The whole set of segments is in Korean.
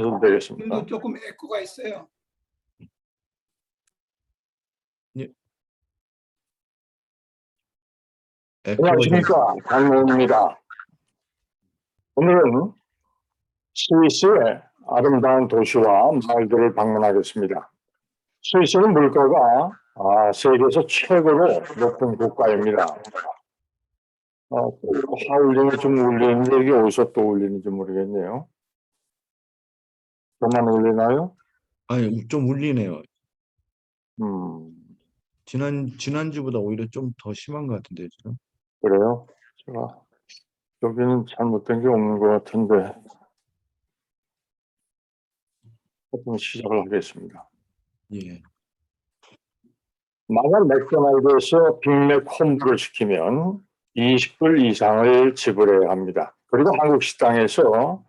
해도 되겠습니까? 조금 에코가 있어요. 예. 안녕하십니까, 강모입니다. 오늘은 스위스의 아름다운 도시와 마을들을 방문하겠습니다. 스위스는 물가가 세계에서 최고로 높은 국가입니다. 하울링이 좀 울리는데 이게 어디서 또 울리는지 모르겠네요. 저만 울리나요? 아니, 좀 울리네요. 음, 지난주보다 오히려 좀 더 심한 것 같은데요, 지금. 그래요? 제가 여기는 잘못된 게 없는 것 같은데 조금 시작을 하겠습니다. 예. 만약 맥도날드에서 빅맥 콤보를 시키면 20불 이상을 지불해야 합니다. 그리고 한국 식당에서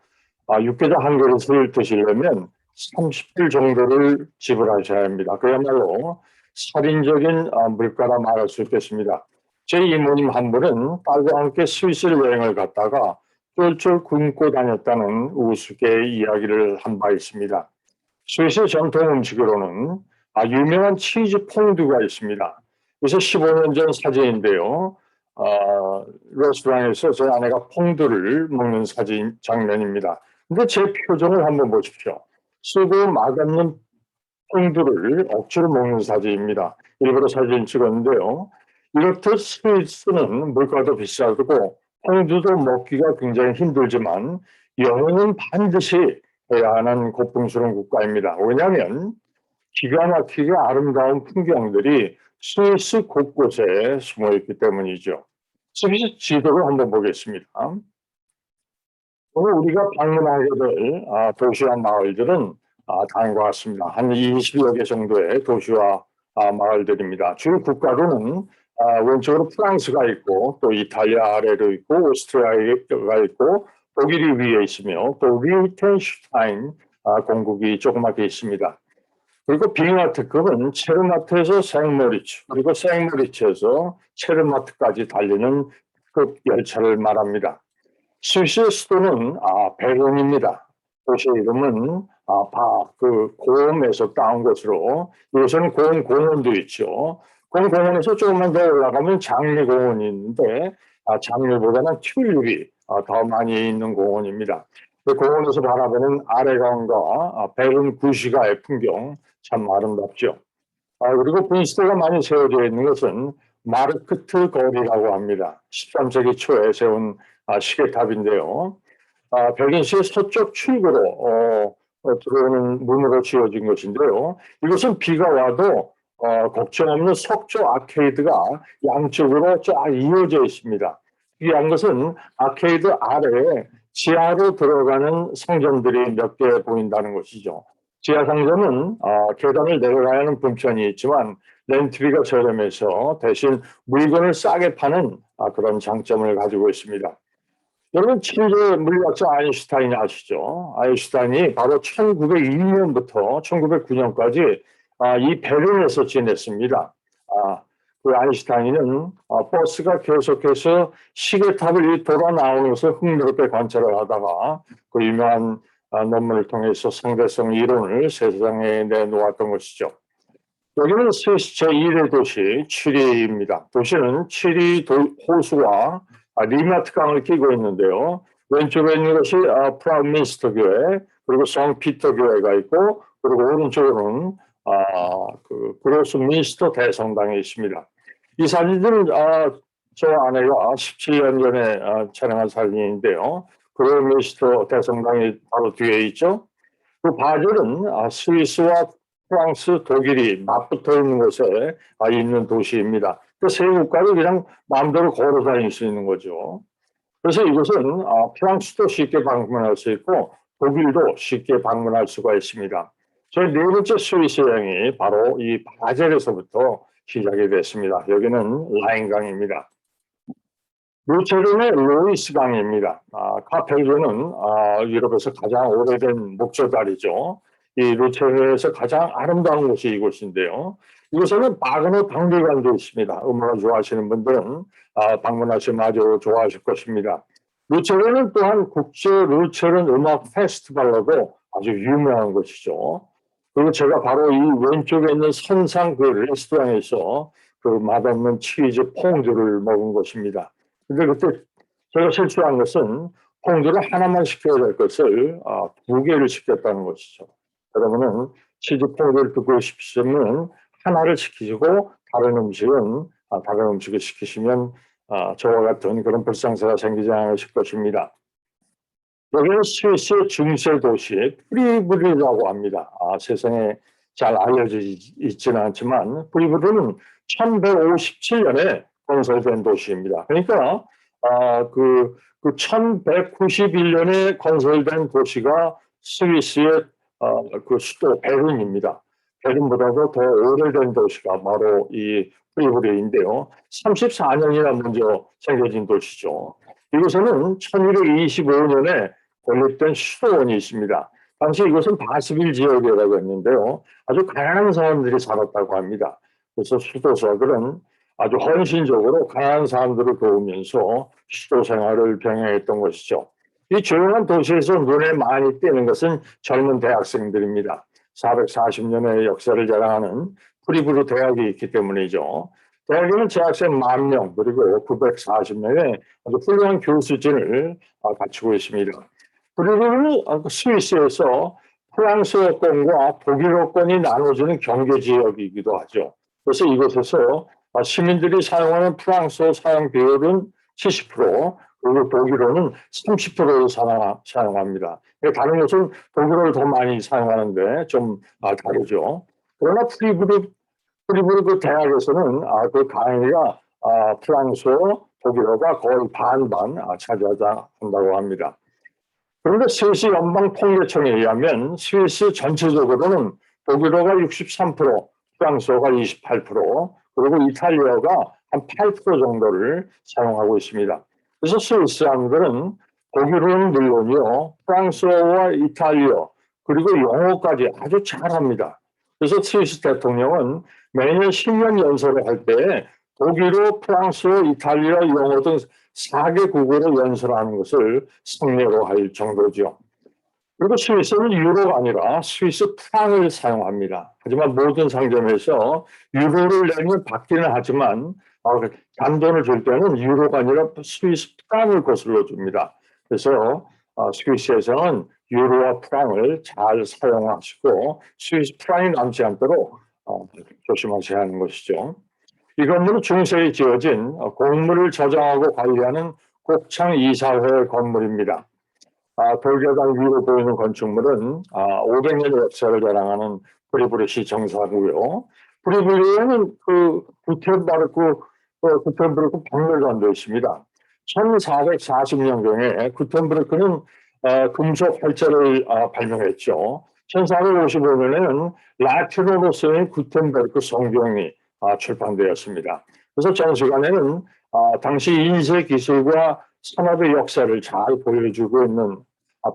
육개장 한 그릇을 드시려면 30불 정도를 지불하셔야 합니다. 그야말로 살인적인 물가라 말할 수 있겠습니다. 제 이모님 한 분은 딸과 함께 스위스 여행을 갔다가 쫄쫄 굶고 다녔다는 우스갯 이야기를 한 바 있습니다. 스위스 전통 음식으로는 유명한 치즈 퐁듀가 있습니다. 그래서 15년 전 사진인데요. 레스토랑에서 제 아내가 퐁듀를 먹는 사진 장면입니다. 근데 제 표정을 한번 보십시오. 쓰고 맛없는 퐁듀를 억지로 먹는 사진입니다. 일부러 사진 찍었는데요. 이렇듯 스위스는 물가도 비싸고 퐁듀도 먹기가 굉장히 힘들지만 여행은 반드시 해야 하는 고풍스러운 국가입니다. 왜냐하면 기가 막히게 아름다운 풍경들이 스위스 곳곳에 숨어 있기 때문이죠. 스위스 지도를 한번 보겠습니다. 오늘 우리가 방문하게 될 도시와 마을들은 다음과 같습니다. 한 20여 개 정도의 도시와 마을들입니다. 주요 국가로는 왼쪽으로 프랑스가 있고 또 이탈리아 아래로 있고 오스트리아가 있고 독일이 위에 있으며 또 리텐슈타인 공국이 조그맣게 있습니다. 그리고 빙하특급은 체르마트에서 생모리츠 그리고 생모리츠에서 체르마트까지 달리는 급 열차를 말합니다. 스위스의 수도는 베른입니다. 도시 이름은 곰에서 따온 것으로 이곳에는 곰 공원도 있죠. 곰 공원에서 조금만 더 올라가면 장미공원이 있는데 장미보다는 튤립이 더 많이 있는 공원입니다. 그 공원에서 바라보는 아래강과 베른 구시가의 풍경 참 아름답죠. 그리고 분수대가 많이 세워져 있는 것은 마르크트 거리라고 합니다. 13세기 초에 세운 시계탑인데요. 베른시의 서쪽 출구로 들어오는 문으로 지어진 것인데요. 이것은 비가 와도 걱정 없는 석조 아케이드가 양쪽으로 쫙 이어져 있습니다. 특이한 것은 아케이드 아래에 지하로 들어가는 상점들이 몇 개 보인다는 것이죠. 지하 상점은 계단을 내려가야 하는 분편이 있지만 렌트비가 저렴해서 대신 물건을 싸게 파는 그런 장점을 가지고 있습니다. 여러분 천재 물리학자 아인슈타인 아시죠? 아인슈타인이 바로 1902년부터 1909년까지 이 베른에서 지냈습니다. 그 아인슈타인은 버스가 계속해서 시계탑을 돌아 나오는 것을 흥미롭게 관찰을 하다가 그 유명한 논문을 통해서 상대성 이론을 세상에 내놓았던 것이죠. 여기는 스위스 제1의 도시 취리입니다. 도시는 취리 호수와 리마트 강을 끼고 있는데요. 왼쪽에 있는 것이 프라우민스터 교회, 그리고 성피터 교회가 있고, 그리고 오른쪽으로는 그로스민스터 대성당이 있습니다. 이 사진들은 저 아내가 17년 전에 촬영한 사진인데요. 그로스민스터 대성당이 바로 뒤에 있죠. 그 바젤은 스위스와 프랑스, 독일이 맞붙어 있는 곳에 있는 도시입니다. 그 세 국가를 그냥 마음대로 걸어 다닐 수 있는 거죠. 그래서 이곳은 프랑스도 쉽게 방문할 수 있고 독일도 쉽게 방문할 수가 있습니다. 저희 네 번째 스위스 여행이 바로 이 바젤에서부터 시작이 됐습니다. 여기는 라인강입니다. 루체른의 로이스강입니다. 카펠르는 유럽에서 가장 오래된 목조다리죠. 이 루체른에서 가장 아름다운 곳이 이곳인데요. 이곳에는 바그너 박물관도 있습니다. 음악을 좋아하시는 분들은 방문하시면 아주 좋아하실 것입니다. 루체른은 또한 국제 루체른 음악 페스티벌로도 아주 유명한 것이죠. 그리고 제가 바로 이 왼쪽에 있는 선상 그 레스토랑에서 그 맛없는 치즈 퐁듀를 먹은 것입니다. 근데 그때 제가 실수한 것은 퐁듀를 하나만 시켜야 될 것을 2개를 시켰다는 것이죠. 그러면은 치즈 퐁듀를 드고 싶으시면 하나를 시키시고 다른 음식을 시키시면 저와 같은 그런 불상사가 생기지 않으실 것입니다. 여기는 스위스의 중세 도시 프리브르라고 합니다. 세상에 잘 알려지지 있지는 않지만 프리브르는 1157년에 건설된 도시입니다. 그러니까 그 1191년에 건설된 도시가 스위스의 그 수도 베른입니다. 베른보다도 더 오래된 도시가 바로 이 프리브르인데요. 34년이나 먼저 생겨진 도시죠. 이곳에는 1225년에 건립된 수도원이 있습니다. 당시 이것은 바스빌 지역이라고 했는데요. 아주 가난한 사람들이 살았다고 합니다. 그래서 수도사들은 아주 헌신적으로 가난한 사람들을 도우면서 수도 생활을 병행했던 것이죠. 이 조용한 도시에서 눈에 많이 띄는 것은 젊은 대학생들입니다. 440년의 역사를 자랑하는 프리브르 대학이 있기 때문이죠. 대학에는 재학생 10,000명 그리고 940명의 아주 훌륭한 교수진을 갖추고 있습니다. 그리고 스위스에서 프랑스어권과 독일어권이 나눠지는 경계 지역이기도 하죠. 그래서 이곳에서 시민들이 사용하는 프랑스어 사용 비율은 70%, 그리고 독일어는 30%를 사용합니다. 다른 것은 독일어를 더 많이 사용하는데 좀 다르죠. 그러나 프리부르 그 대학에서는 그 강의가 프랑스어, 독일어가 거의 반반 차지한다고 합니다. 그런데 스위스 연방통계청에 의하면 스위스 전체적으로는 독일어가 63%, 프랑스어가 28%, 그리고 이탈리아가 한 8% 정도를 사용하고 있습니다. 그래서 스위스 사람들은 독일어는 물론이요, 프랑스어와 이탈리아, 그리고 영어까지 아주 잘합니다. 그래서 스위스 대통령은 매년 10년 연설을 할 때 독일어, 프랑스어, 이탈리아, 영어 등 4개국어로 연설하는 것을 성례로 할 정도죠. 그리고 스위스는 유로가 아니라 스위스 프랑을 사용합니다. 하지만 모든 상점에서 유로를 내면 받기는 하지만 잔돈을 줄 때는 유로가 아니라 스위스 프랑을 거슬러 줍니다. 그래서 스위스에서는 유로와 프랑을 잘 사용하시고 스위스 프랑이 남지 않도록 조심하셔야 하는 것이죠. 이 건물은 중세에 지어진 공물을 저장하고 관리하는 곡창 이사회 건물입니다. 돌계단 위로 보이는 건축물은 500년의 역사를 자랑하는 프리브르시 정사고요. 프리브르에는 그 구텐브르크 박물관도 있습니다. 1440년경에 구텐브르크는 금속 활자를 발명했죠. 1455년에는 라틴어로 쓰인 구텐베르크 성경이 출판되었습니다. 그래서 정시관에는 당시 인쇄 기술과 산업의 역사를 잘 보여주고 있는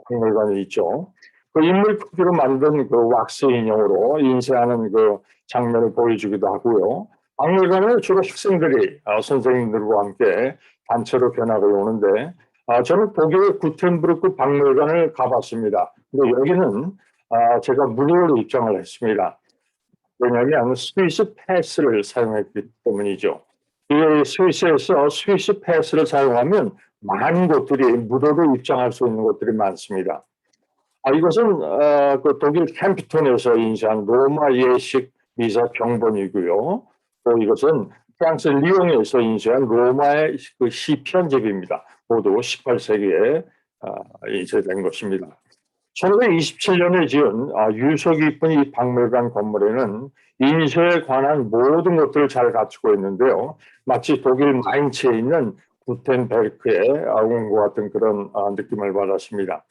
박물관이 있죠. 그 인물 크기로 만든 그 왁스 인형으로 인쇄하는 그 장면을 보여주기도 하고요. 박물관에 주로 학생들이 선생님들과 함께 단체로 견학을 오는데 저는 독일 구텐브르크 박물관을 가봤습니다. 근데 여기는 제가 무료로 입장을 했습니다. 왜냐하면 스위스 패스를 사용했기 때문이죠. 이 스위스에서 스위스 패스를 사용하면 많은 곳들이 무료로 입장할 수 있는 곳들이 많습니다. 이것은 그 독일 캠프톤에서 인쇄한 로마 예식 미사 경본이고요. 또 이것은 프랑스 리옹에서 인쇄한 로마의 그 시편집입니다. 모두 18세기에 인쇄된 것입니다. 1927년에 지은 유서 깊은 이 박물관 건물에는 인쇄에 관한 모든 것들을 잘 갖추고 있는데요. 마치 독일 마인츠에 있는 구텐베르크의 온 것 같은 그런 느낌을 받았습니다.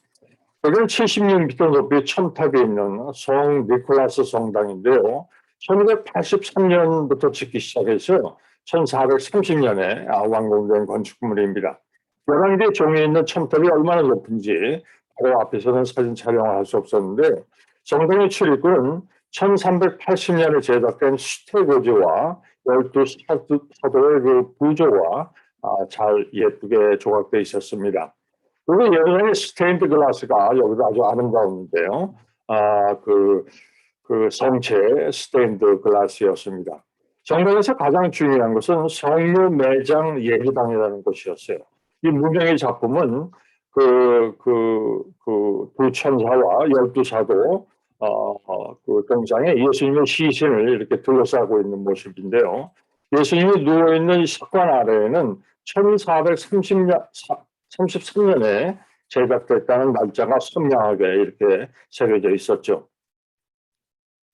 여기는 76m 높이의 첨탑이 있는 성 니콜라스 성당인데요. 1983년부터 짓기 시작해서 1430년에 완공된 건축물입니다. 11개의 종이 있는 첨탑이 얼마나 높은지 바로 앞에서는 사진 촬영을 할 수 없었는데 성당의 출입구는 1380년에 제작된 수태고지와 12 사도의 그 부조와 잘 예쁘게 조각되어 있었습니다. 그리고 예전에 스테인드 글라스가 여기도 아주 아름다운데요. 그 성체 스테인드 글라스였습니다. 정면에서 가장 중요한 것은 성묘 매장 예리방이라는 것이었어요. 이 무명의 작품은 두 천사와 12사도 그 동상에 예수님의 시신을 이렇게 둘러싸고 있는 모습인데요. 예수님이 누워있는 이 석관 아래에는 1433년에 제작됐다는 날짜가 선명하게 이렇게 새겨져 있었죠.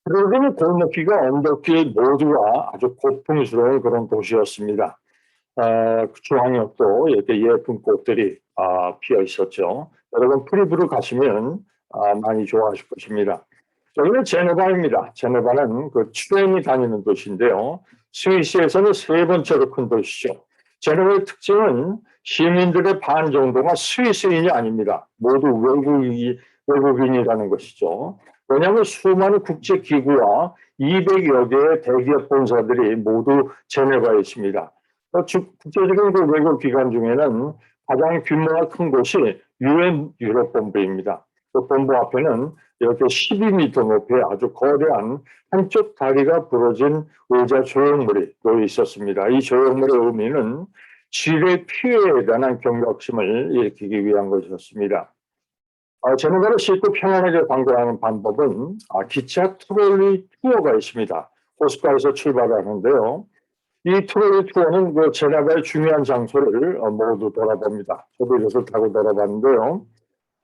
그러기는 골목길과 언덕길 모두가 아주 고풍스러운 그런 도시였습니다. 중앙역도 이렇게 예쁜 꽃들이 피어 있었죠. 여러분 프리브로 가시면 많이 좋아하실 것입니다. 여기는 제네바입니다. 제네바는 그 트램이 다니는 도시인데요. 스위스에서는 세 번째로 큰 도시죠. 제네바의 특징은 시민들의 반 정도가 스위스인이 아닙니다. 모두 외국인이라는 것이죠. 왜냐하면 수많은 국제기구와 200여 개의 대기업 본사들이 모두 제네바에 있습니다. 국제적인 그 외국기관 중에는 가장 규모가 큰 곳이 UN 유럽본부입니다. 그 본부 앞에는 이렇게 12m 높이의 아주 거대한 한쪽 다리가 부러진 의자 조형물이 놓여 있었습니다. 이 조형물의 의미는 지뢰 피해에 관한 경각심을 일으키기 위한 것이었습니다. 제네바를 쉽고 편안하게 관광하는 방법은 기차 트롤리 투어가 있습니다. 호스카에서 출발하는데요. 이 트롤리 투어는 그 제네바의 중요한 장소를 모두 돌아봅니다. 저도 이것을 타고 돌아봤는데요.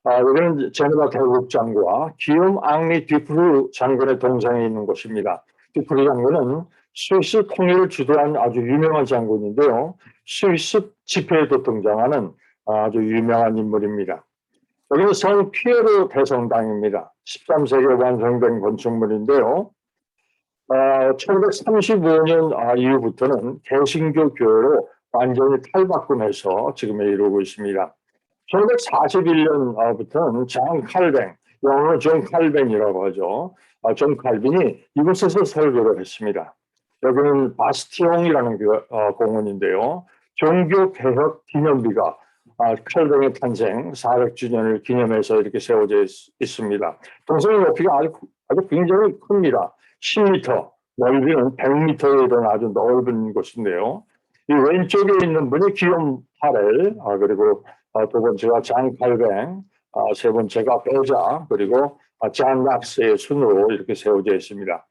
여기는 제네바 대국장과 기욤 앙리 듀프르 장군의 동상이 있는 곳입니다. 듀프르 장군은 스위스 통일을 주도한 아주 유명한 장군인데요. 스위스 집회에도 등장하는 아주 유명한 인물입니다. 여기는 성 피에르 대성당입니다. 13세기에 완성된 건축물인데요. 1935년 이후부터는 개신교 교회로 완전히 탈바꿈해서 지금 이루고 있습니다. 1941년부터는 존 칼뱅, 영어로 존 칼뱅이라고 하죠. 존 칼빈이 이곳에서 설교를 했습니다. 여기는 바스티옹이라는 공원인데요. 종교개혁 기념비가 칼뱅의 탄생 400주년을 기념해서 이렇게 세워져 있습니다. 동성의 높이가 아주 굉장히 큽니다. 10m, 넓이는 100m에 이른 아주 넓은 곳인데요. 이 왼쪽에 있는 분이 기욤 파렐, 그리고 두 번째가 잔 칼뱅, 세 번째가 베자, 그리고 잔 낙스의 순으로 이렇게 세워져 있습니다.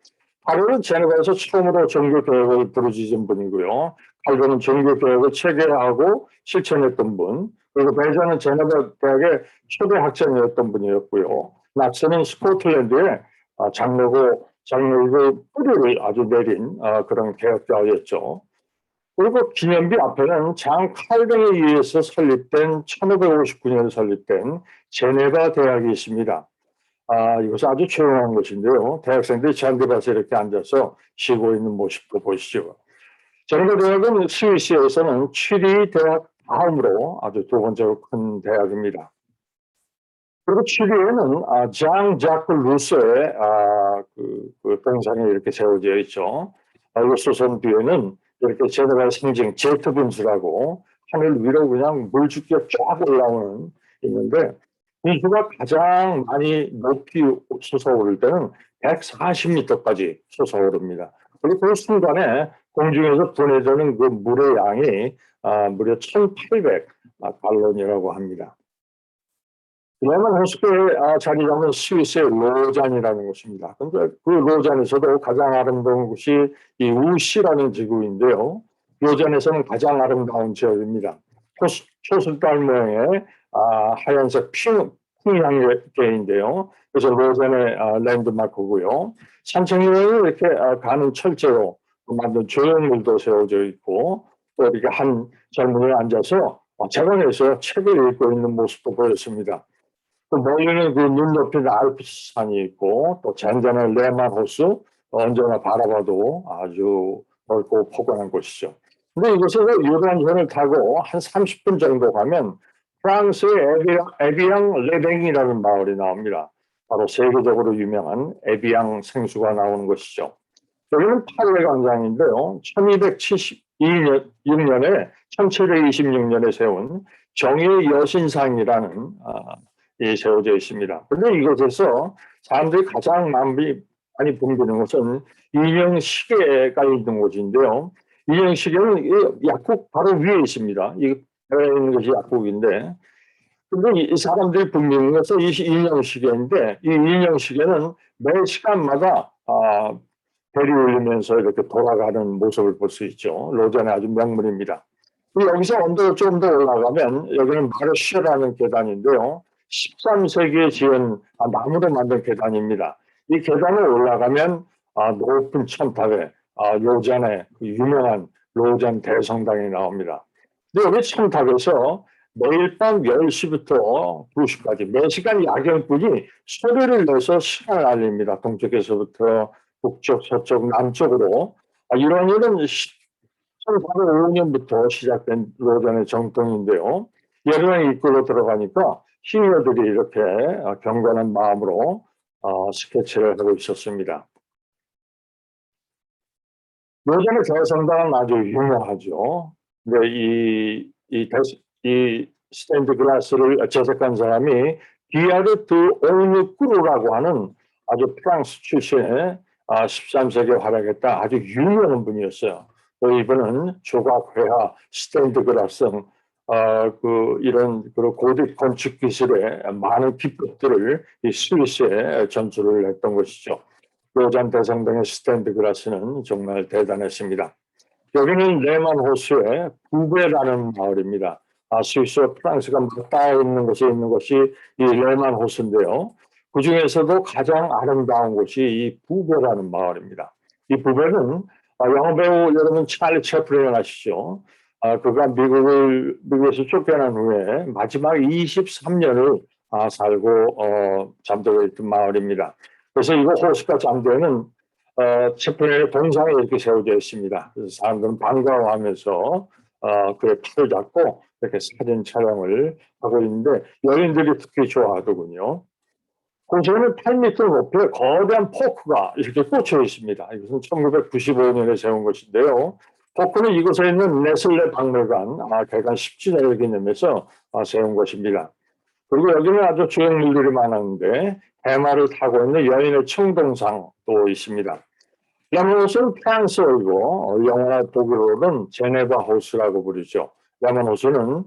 파렐은 제네바에서 처음으로 종교개혁을 부르짖은 분이고요. 칼뱅은 종교개혁을 체계하고 실천했던 분, 그리고 베자는 제네바 대학의 초대 학생이었던 분이었고요. 낙스는 스코틀랜드의 장로고 뿌리를 아주 내린 그런 개혁자였죠. 그리고 기념비 앞에는 장 칼뱅에 의해서 설립된 1559년에 설립된 제네바 대학이 있습니다. 이것은 아주 조용한 곳인데요. 대학생들이 잔디밭에 이렇게 앉아서 쉬고 있는 모습도 보시죠. 제네바 대학은 스위스에서는 취리 대학 다음으로 아주 두 번째로 큰 대학입니다. 그리고 취리에는 장 자크 루소의 그 동상이 이렇게 세워져 있죠. 루소 뒤에는 이렇게 제네바의 상징 제트 분수라고 하늘 위로 그냥 물주기가 쫙 올라오는 있는데 분수가 가장 많이 높이 솟아오를 때는 140m까지 솟아오릅니다. 그리고 그 순간에 공중에서 분해되는 그 물의 양이 무려 1800갈론이라고 합니다. 레만 호수교에 자리 잡은 스위스의 로잔이라는 곳입니다. 그런데 그 로잔에서도 가장 아름다운 곳이 이 우시라는 지구인데요. 로잔에서는 가장 아름다운 지역입니다. 초승달 모양의 하얀색 풍향계인데요. 그래서 로잔의 랜드마크고요. 산책로에 이렇게 가는 철제로 만든 조형물도 세워져 있고 또 이렇게 한 젊은이가 앉아서 채광에서 책을 읽고 있는 모습도 보였습니다. 멀리는 그 눈 높이는 알프스 산이 있고 또 잔잔한 레만 호수 언제나 바라봐도 아주 넓고 포근한 곳이죠. 근데 이곳에서 요단선을 타고 한 30분 정도 가면 프랑스의 에비앙 레뱅이라는 마을이 나옵니다. 바로 세계적으로 유명한 에비앙 생수가 나오는 곳이죠. 여기는 파르레 광장인데요. 1726년에 1726년에 세운 정의 여신상이라는 세워져 있습니다. 그런데 이곳에서 사람들이 가장 많이 붐비는 것은 인형 시계가 있는 곳인데요. 인형 시계는 약국 바로 위에 있습니다. 이 있는 것이 약국인데, 근데 이 사람들이 붐비는 것은 이 인형 시계인데, 이 인형 시계는 매 시간마다 배를 울리면서 이렇게 돌아가는 모습을 볼 수 있죠. 로잔의 아주 명물입니다. 여기서 언덕을 좀 더 올라가면 여기는 마르시라는 계단인데요. 13세기에 지은 나무로 만든 계단입니다. 이 계단을 올라가면 높은 첨탑에 로잔의 그 유명한 로잔 대성당이 나옵니다. 근데 여기 첨탑에서 매일 밤 10시부터 2시까지 매시간 야경꾼이 소리를 내서 시간을 알립니다. 동쪽에서부터 북쪽, 서쪽, 남쪽으로. 이런 일은 1405년부터 시작된 로잔의 정통인데요. 여름에 입구로 들어가니까 시니어들이 이렇게 경건한 마음으로 스케치를 하고 있었습니다. 로잔의 대성당은 아주 유명하죠. 근데 이 스테인드 글라스를 제작한 사람이 기아르트 오누쿠르라고 하는 아주 프랑스 출신의 13세기에 활약했다 아주 유명한 분이었어요. 이분은 조각, 회화, 스테인드 글라스 이런 고대 건축 기술의 많은 기법들을 이 스위스에 전수를 했던 것이죠. 로잔 대성당의 스테인드 글라스는 정말 대단했습니다. 여기는 레만 호수의 부베라는 마을입니다. 스위스와 프랑스가 맞닿아 있는 곳에 있는 것이 이 레만 호수인데요. 그 중에서도 가장 아름다운 곳이 이 부베라는 마을입니다. 이 부베는 영화 배우 여러분 찰리 채플린을 아시죠? 그가 미국에서 쫓겨난 후에 마지막 23년을 살고 잠들어 있던 마을입니다. 그래서 이거 호수가 잠들면 채플린의 동상이 이렇게 세워져 있습니다. 그래서 사람들은 반가워하면서 그의 팔을 잡고 이렇게 사진 촬영을 하고 있는데 여인들이 특히 좋아하더군요. 공시에는 8m 높이의 거대한 포크가 이렇게 꽂혀 있습니다. 이것은 1995년에 세운 것인데요. 포크는 이곳에 있는 네슬레 박물관 개관 10주년을 기념해서 세운 것입니다. 그리고 여기는 아주 주행물들이 많았는데 해마를 타고 있는 여인의 청동상도 있습니다. 레몬호수는 프랑스어이고 영어나 독일어로는 제네바 호수라고 부르죠. 레몬호수는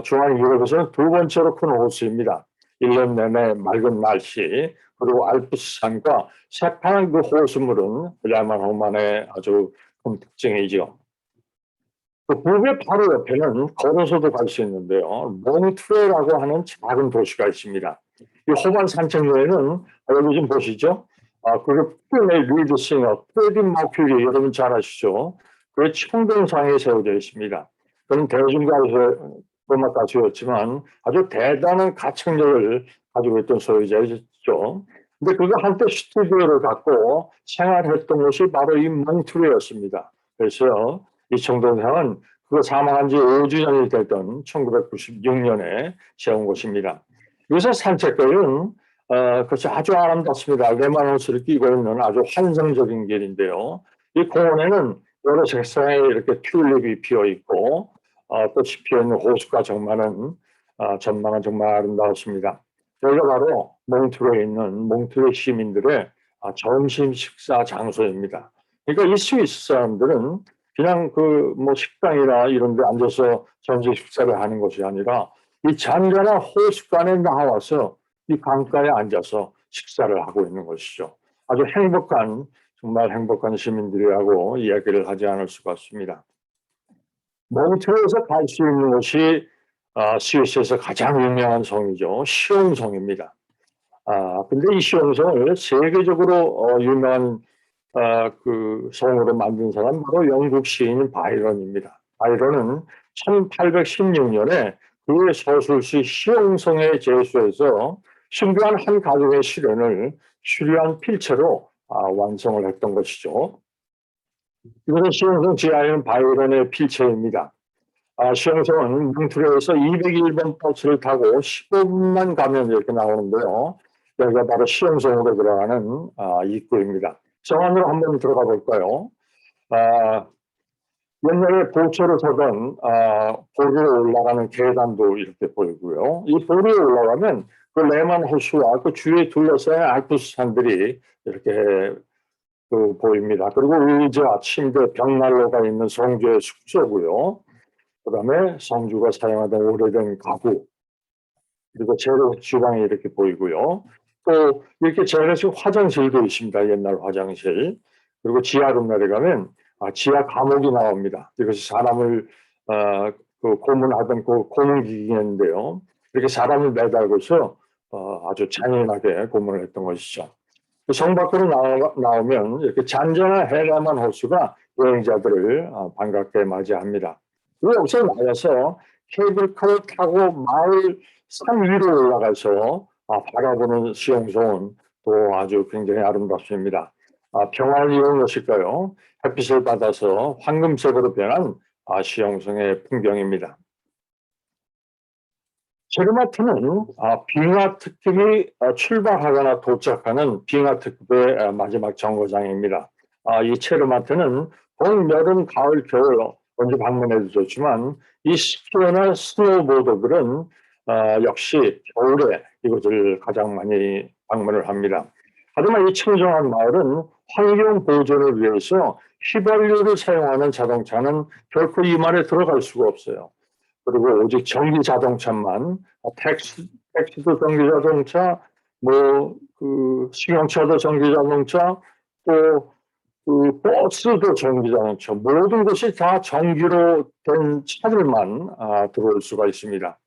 중앙 유럽에서는 두 번째로 큰 호수입니다. 1년 내내 맑은 날씨 그리고 알프스산과 새파란 그 호수물은 레몬호만의 아주 큰 특징이죠. 그 북의 바로 옆에는 걸어서도 갈 수 있는데요. 몽트레라고 하는 작은 도시가 있습니다. 이 호반 산책로에는 여기 좀 보시죠. 그게 프레의 리드 싱어, 프레디 머큐리 여러분 잘 아시죠? 그 청동상에 세워져 있습니다. 그는 대중가에서 음악 가수였지만 아주 대단한 가창력을 가지고 있던 소유자였죠. 근데 그가 한때 스튜디오를 갖고 생활했던 곳이 바로 이 몽트레였습니다. 그래서 이 청동상은 그가 사망한 지 5주년이 됐던 1996년에 세운 곳입니다. 여기서 산책길은 그것이 아주 아름답습니다. 레만 호수를 끼고 있는 아주 환상적인 길인데요. 이 공원에는 여러 색상의 이렇게 튤립이 피어 있고 꽃이 피어 있는 호수가 정말은 전망은 정말 아름다웠습니다. 여기가 바로 몽트레에 있는 몽트레 시민들의 점심 식사 장소입니다. 그러니까 이 스위스 사람들은 그냥 뭐 식당이나 이런 데 앉아서 점심 식사를 하는 것이 아니라 이 잔잔한 호숫가에 나와서 이 강가에 앉아서 식사를 하고 있는 것이죠. 아주 행복한, 정말 행복한 시민들이라고 이야기를 하지 않을 수가 없습니다. 몽트레에서 갈 수 있는 곳이 스위스에서 가장 유명한 성이죠. 시옹성입니다. 근데 이 시옹성을 세계적으로 유명한 그 성으로 만든 사람 바로 영국 시인인 바이런입니다. 바이런은 1816년에 그 서술시 시옹성의 제수에서 신비한 한 가족의 시련을 수려한 필체로 완성을 했던 것이죠. 이것은 시옹성 지하에 있는 바이런의 필체입니다. 시옹성은 몽트레에서 201번 버스를 타고 15분만 가면 이렇게 나오는데요. 여기가 바로 시옹성으로 들어가는 입구입니다. 성 안으로 한번 들어가 볼까요? 옛날에 보초로 서던 보리로 올라가는 계단도 이렇게 보이고요. 이 보리로 올라가면 그 레만 호수와 그 주위에 둘러싸인 알프스 산들이 이렇게 보입니다. 그리고 의자, 침대, 벽난로가 있는 성주의 숙소고요. 그다음에 성주가 사용하던 오래된 가구, 그리고 재래식 주방이 이렇게 보이고요. 또 이렇게 재래식 화장실도 있습니다. 옛날 화장실. 그리고 지하로 내려가면 지하 감옥이 나옵니다. 이것이 사람을 고문하던 그 고문기계인데요. 이렇게 사람을 매달고서 아주 잔인하게 고문을 했던 것이죠. 성 밖으로 나오면 이렇게 잔잔한 해라만 호수가 여행자들을 반갑게 맞이합니다. 그리고 여기서 나와서 케이블카를 타고 마을 산 위로 올라가서 바라보는 수용소는 또 아주 굉장히 아름답습니다. 평화를 이룬 것일까요? 햇빛을 받아서 황금색으로 변한 수용성의 풍경입니다. 체르마트는 빙하 특급이 출발하거나 도착하는 빙하 특급의 마지막 정거장입니다. 이 체르마트는 봄, 여름, 가을, 겨울 언제 방문해도 좋지만 이 스키어나 스노우보더들은 역시 겨울에 이곳을 가장 많이 방문을 합니다. 하지만 이 청정한 마을은 환경 보존을 위해서 휘발유를 사용하는 자동차는 결코 이 마을에 들어갈 수가 없어요. 그리고 오직 전기 자동차만, 택시도 전기 자동차, 승용차도 전기 자동차, 또 버스도 전기 자동차, 모든 것이 다 전기로 된 차들만 들어올 수가 있습니다.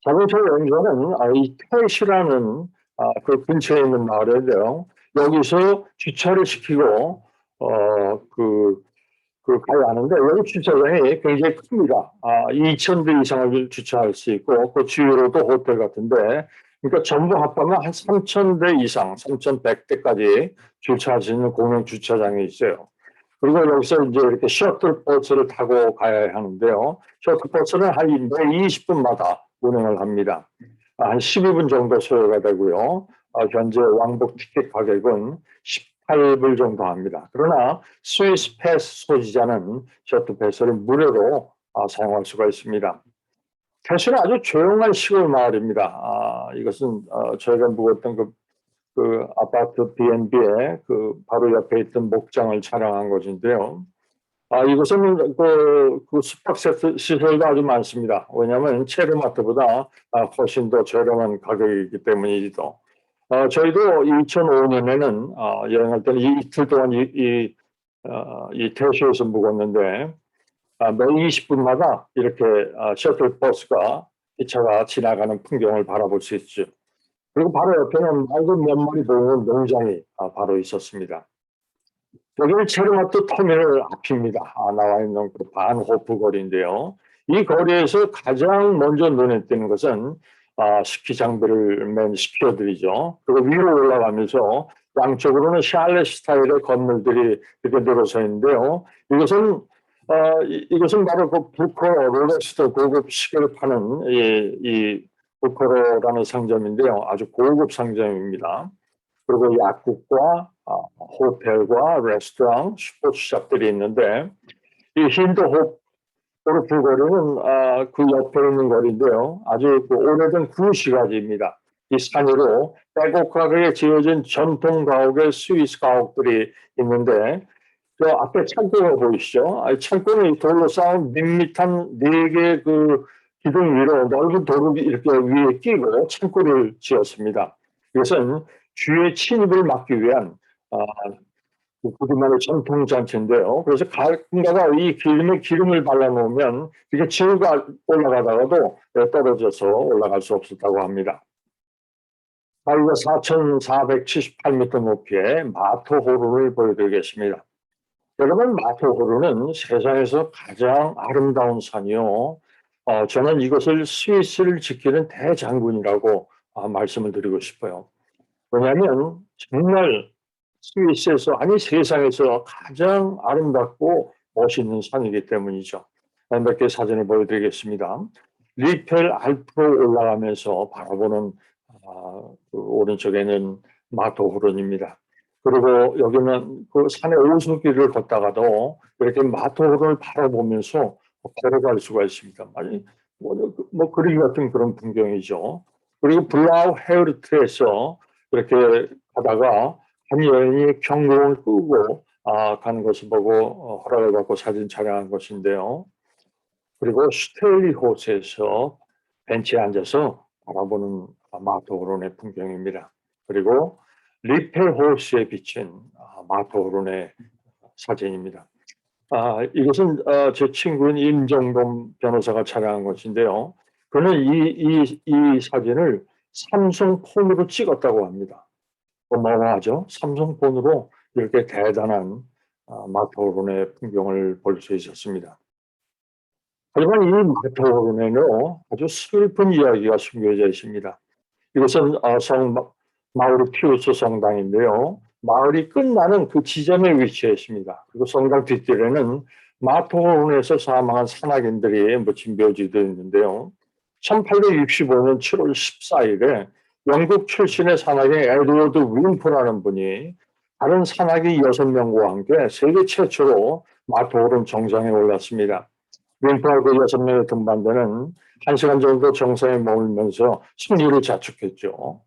자동차 여행자는 이 텟이라는 그 근처에 있는 마을인데요. 여기서 주차를 시키고 가야 하는데 여기 주차장이 굉장히 큽니다. 2,000대 이상을 주차할 수 있고 그 주위로도 호텔 같은데 그러니까 전부 합하면 한 3,000대 이상, 3,100대까지 주차할 수 있는 공용 주차장이 있어요. 그리고 여기서 이제 이렇게 셔틀 버스를 타고 가야 하는데요. 셔틀 버스는 한 20분마다 운행을 합니다. 한 12분 정도 소요가 되고요. 현재 왕복 티켓 가격은 18불 정도 합니다. 그러나 스위스 패스 소지자는 셔틀 패스를 무료로 사용할 수가 있습니다. 사실은 아주 조용한 시골 마을입니다. 이것은 저희가 묵었던 그 아파트 B&B의 바로 옆에 있던 목장을 촬영한 것인데요. 이곳은 그 숙박 시설도 아주 많습니다. 왜냐하면 체르마트보다 훨씬 더 저렴한 가격이기 때문이죠. 저희도 2005년에는 여행할 때는 이틀 동안 이 태쇼에서 묵었는데 매 20분마다 이렇게 셔틀 버스가 기차가 지나가는 풍경을 바라볼 수 있죠. 그리고 바로 옆에는 맑은 몇 마리 보이는 농장이 바로 있었습니다. 여기는 체르마트 터미널 앞입니다. 나와 있는 그 반호프 거리인데요. 이 거리에서 가장 먼저 눈에 띄는 것은 스키장비를 맨 스키어들이죠. 그리고 위로 올라가면서 양쪽으로는 샬레 스타일의 건물들이 이렇게 늘어서 있는데요. 이것은 바로 그 부코로 롤렉스터 고급 시계를 파는 이 부코로라는 상점인데요. 아주 고급 상점입니다. 그리고 약국과 호텔과 레스토랑, 스포츠샵들이 있는데 이 힌드홉 고르프 거리는 그 옆에 있는 거리인데요. 아주 오래된 구시가지입니다. 이 산으로 빼곡하게 지어진 전통 가옥의 스위스 가옥들이 있는데 저 앞에 창고가 보이시죠? 창고는 돌로 쌓은 밋밋한 4개의 그 기둥 위로 넓은 도로 이렇게 위에 끼고 창고를 지었습니다. 이것은 주의 침입을 막기 위한 우리만의 전통 잔치인데요. 그래서 가끔가다 이 기름을 발라놓으면 이게 지우고 올라가다가도 떨어져서 올라갈 수 없었다고 합니다. 이거 4,478m 높이의 마토호르를 보여드리겠습니다. 여러분, 마토호르는 세상에서 가장 아름다운 산이요. 저는 이것을 스위스를 지키는 대장군이라고 말씀을 드리고 싶어요. 왜냐하면 정말 스위스에서 아니 세상에서 가장 아름답고 멋있는 산이기 때문이죠. 몇 개 사진을 보여드리겠습니다. 리펠 알프로 올라가면서 바라보는 그 오른쪽에는 마토호른입니다. 그리고 여기는 그 산의 오수길을 걷다가도 이렇게 마토를 바라보면서 걸어갈 수가 있습니다. 아니, 뭐 그림 같은 그런 풍경이죠. 그리고 블라우 헤르트에서 이렇게 가다가 한 여인이 경공을 끄고 가는 것을 보고 허락을 받고 사진 촬영한 것인데요. 그리고 슈텔리호스에서 벤치에 앉아서 바라보는 마토호른의 풍경입니다. 그리고 리펠호스에 비친 마토호른의 사진입니다. 이것은 제 친구인 임정범 변호사가 촬영한 것인데요. 그는 이 사진을 삼성폰으로 찍었다고 합니다. 어마어마하죠. 삼성폰으로 이렇게 대단한 마토호른의 풍경을 볼 수 있었습니다. 하지만 이 마토호른에는 아주 슬픈 이야기가 숨겨져 있습니다. 이것은 마우리티우스 성당인데요. 마을이 끝나는 그 지점에 위치해 있습니다. 그리고 성당 뒷뜰에는 마토호른에서 사망한 산악인들이 묻힌 묘지도 있는데요. 1865년 7월 14일에 영국 출신의 산악인 에드워드 윈프라는 분이 다른 산악인 6명과 함께 세계 최초로 마토호른 정상에 올랐습니다. 윈프와 그 6명의 등반대는 1시간 정도 정상에 머물면서 승리를 자축했죠.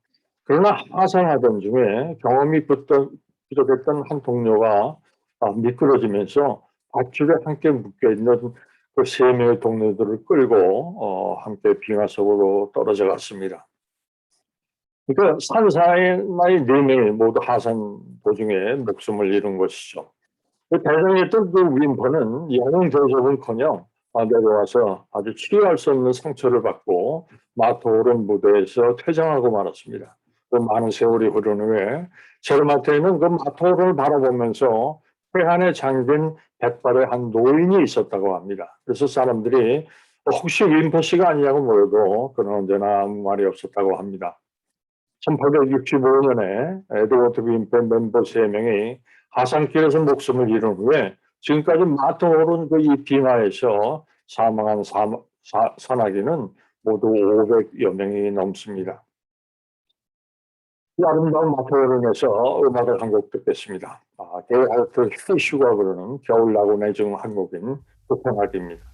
그러나 하산하던 중에 경험이 부족했던 한 동료가 미끄러지면서 밧줄에 함께 묶여있는 그 3명의 동료들을 끌고 함께 빙하속으로 떨어져 갔습니다. 그러니까 산사의 4명이 모두 하산 도중에 목숨을 잃은 것이죠. 대장했던 그 윈퍼는 영웅 대접은커녕 내려와서 아주 치유할 수 없는 상처를 받고 마토호른 무대에서 퇴장하고 말았습니다. 그 많은 세월이 흐른 후에 제르마트에는 그 마토호른을 바라보면서 회한에 잠긴 백발의 한 노인이 있었다고 합니다. 그래서 사람들이 혹시 윈퍼 씨가 아니냐고 물어도 그는 언제나 아무 말이 없었다고 합니다. 1865년에 에드워드 윈퍼 멤버 3명이 하산길에서 목숨을 잃은 후에 지금까지 마토호른 그 이 빙하에서 사망한 산악인은 모두 500여 명이 넘습니다. 이 아름다운 마토호른에서 음악을 한 곡 듣겠습니다. 게이하르트 휘슈가 부르는 겨울 낙원의 중 한 곡인 코펜하그입니다.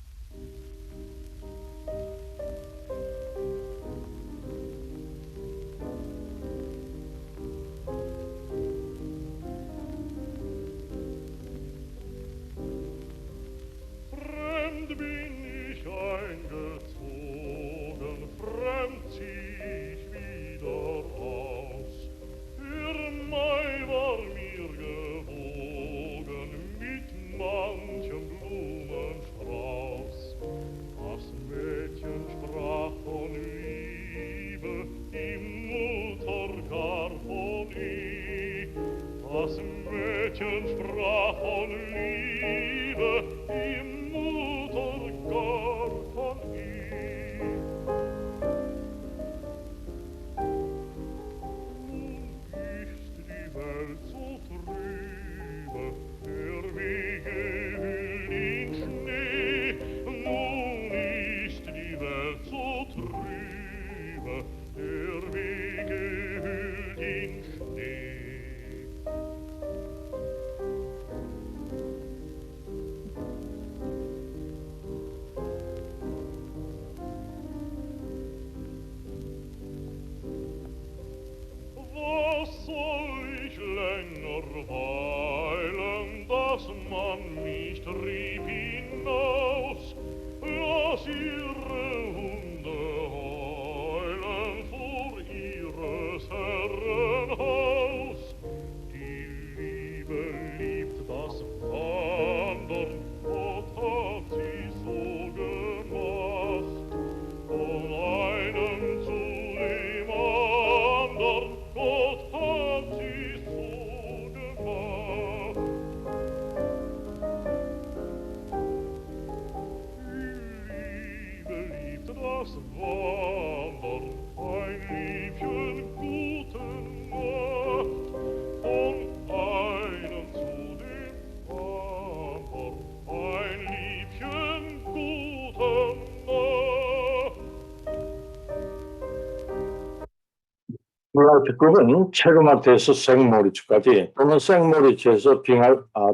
빙하 특급은 체르마트에서 생모리츠까지 또는 생모리츠에서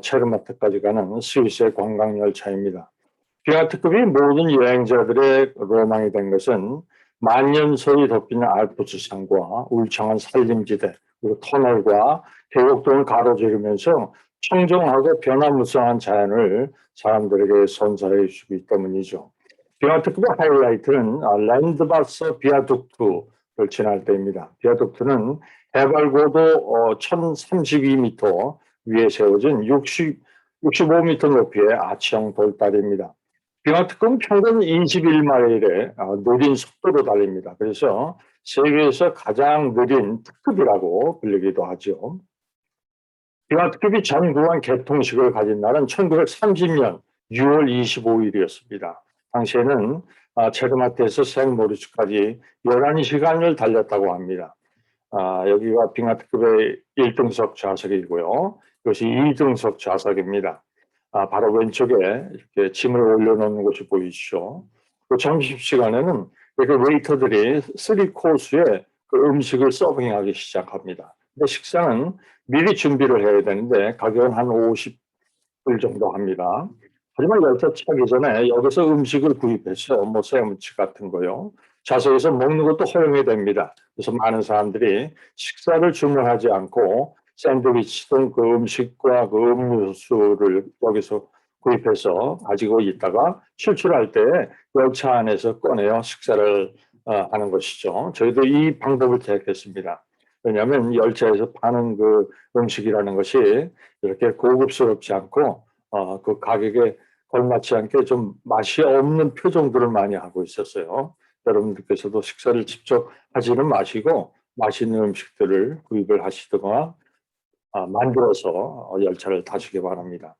체르마트까지 가는 스위스의 관광열차입니다. 빙하 특급이 모든 여행자들의 로망이 된 것은 만년서히 덮이는 알프스 산과 울창한 산림지대, 그리고 터널과 계곡 등을 가로지르면서 청정하고 변화무쌍한 자연을 사람들에게 선사해 주기 때문이죠. 빙하 특급의 하이라이트는 랜드바스 비아둑트를 지날 때입니다. 비아둑트는 해발 고도 1032m 위에 세워진 65m 높이의 아치형 돌다리입니다. 빙하 특급은 평균 21마일의 느린 속도로 달립니다. 그래서 세계에서 가장 느린 특급이라고 불리기도 하죠. 빙하 특급이 전 구간 개통식을 가진 날은 1930년 6월 25일이었습니다. 당시에는 체르마트에서 생모리츠까지 11시간을 달렸다고 합니다. 여기가 빙하 특급의 1등석 좌석이고요. 이것이 2등석 좌석입니다. 바로 왼쪽에 이렇게 짐을 올려놓는 곳이 보이시죠. 그 점심시간에는 그 웨이터들이 3코스에 그 음식을 서빙하기 시작합니다. 근데 식사는 미리 준비를 해야 되는데 가격은 한 50불 정도 합니다. 하지만 열차 타기 전에 여기서 음식을 구입해서 뭐 샌드위치 같은 거요. 좌석에서 먹는 것도 허용이 됩니다. 그래서 많은 사람들이 식사를 주문하지 않고 샌드위치 등 그 음식과 그 음료수를 여기서 구입해서 가지고 있다가 출출할 때 열차 안에서 꺼내어 식사를 하는 것이죠. 저희도 이 방법을 택했습니다. 왜냐하면 열차에서 파는 그 음식이라는 것이 이렇게 고급스럽지 않고 그 가격에 걸맞지 않게 좀 맛이 없는 표정들을 많이 하고 있었어요. 여러분들께서도 식사를 직접 하지는 마시고 맛있는 음식들을 구입을 하시거나 만들어서 열차를 타시기 바랍니다.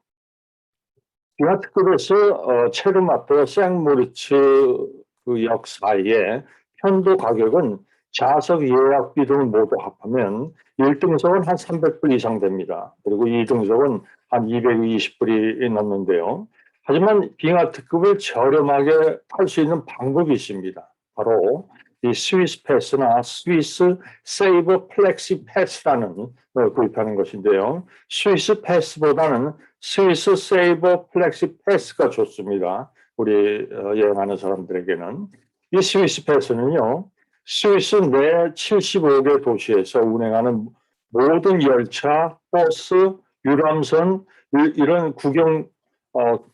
빙하 특급에서 체르마트와 생모리츠 그 역 사이에 편도 가격은 좌석 예약비 등 모두 합하면 1등석은 한 300불 이상 됩니다. 그리고 2등석은 한 220불이 넘는데요. 하지만 빙하 특급을 저렴하게 탈 수 있는 방법이 있습니다. 바로 이 스위스 패스나 스위스 세이버 플렉시 패스라는 걸 구입하는 것인데요. 스위스 패스보다는 스위스 세이버 플렉시 패스가 좋습니다. 우리 여행하는 사람들에게는. 이 스위스 패스는요. 스위스 내 75개 도시에서 운행하는 모든 열차, 버스, 유람선 이런 구경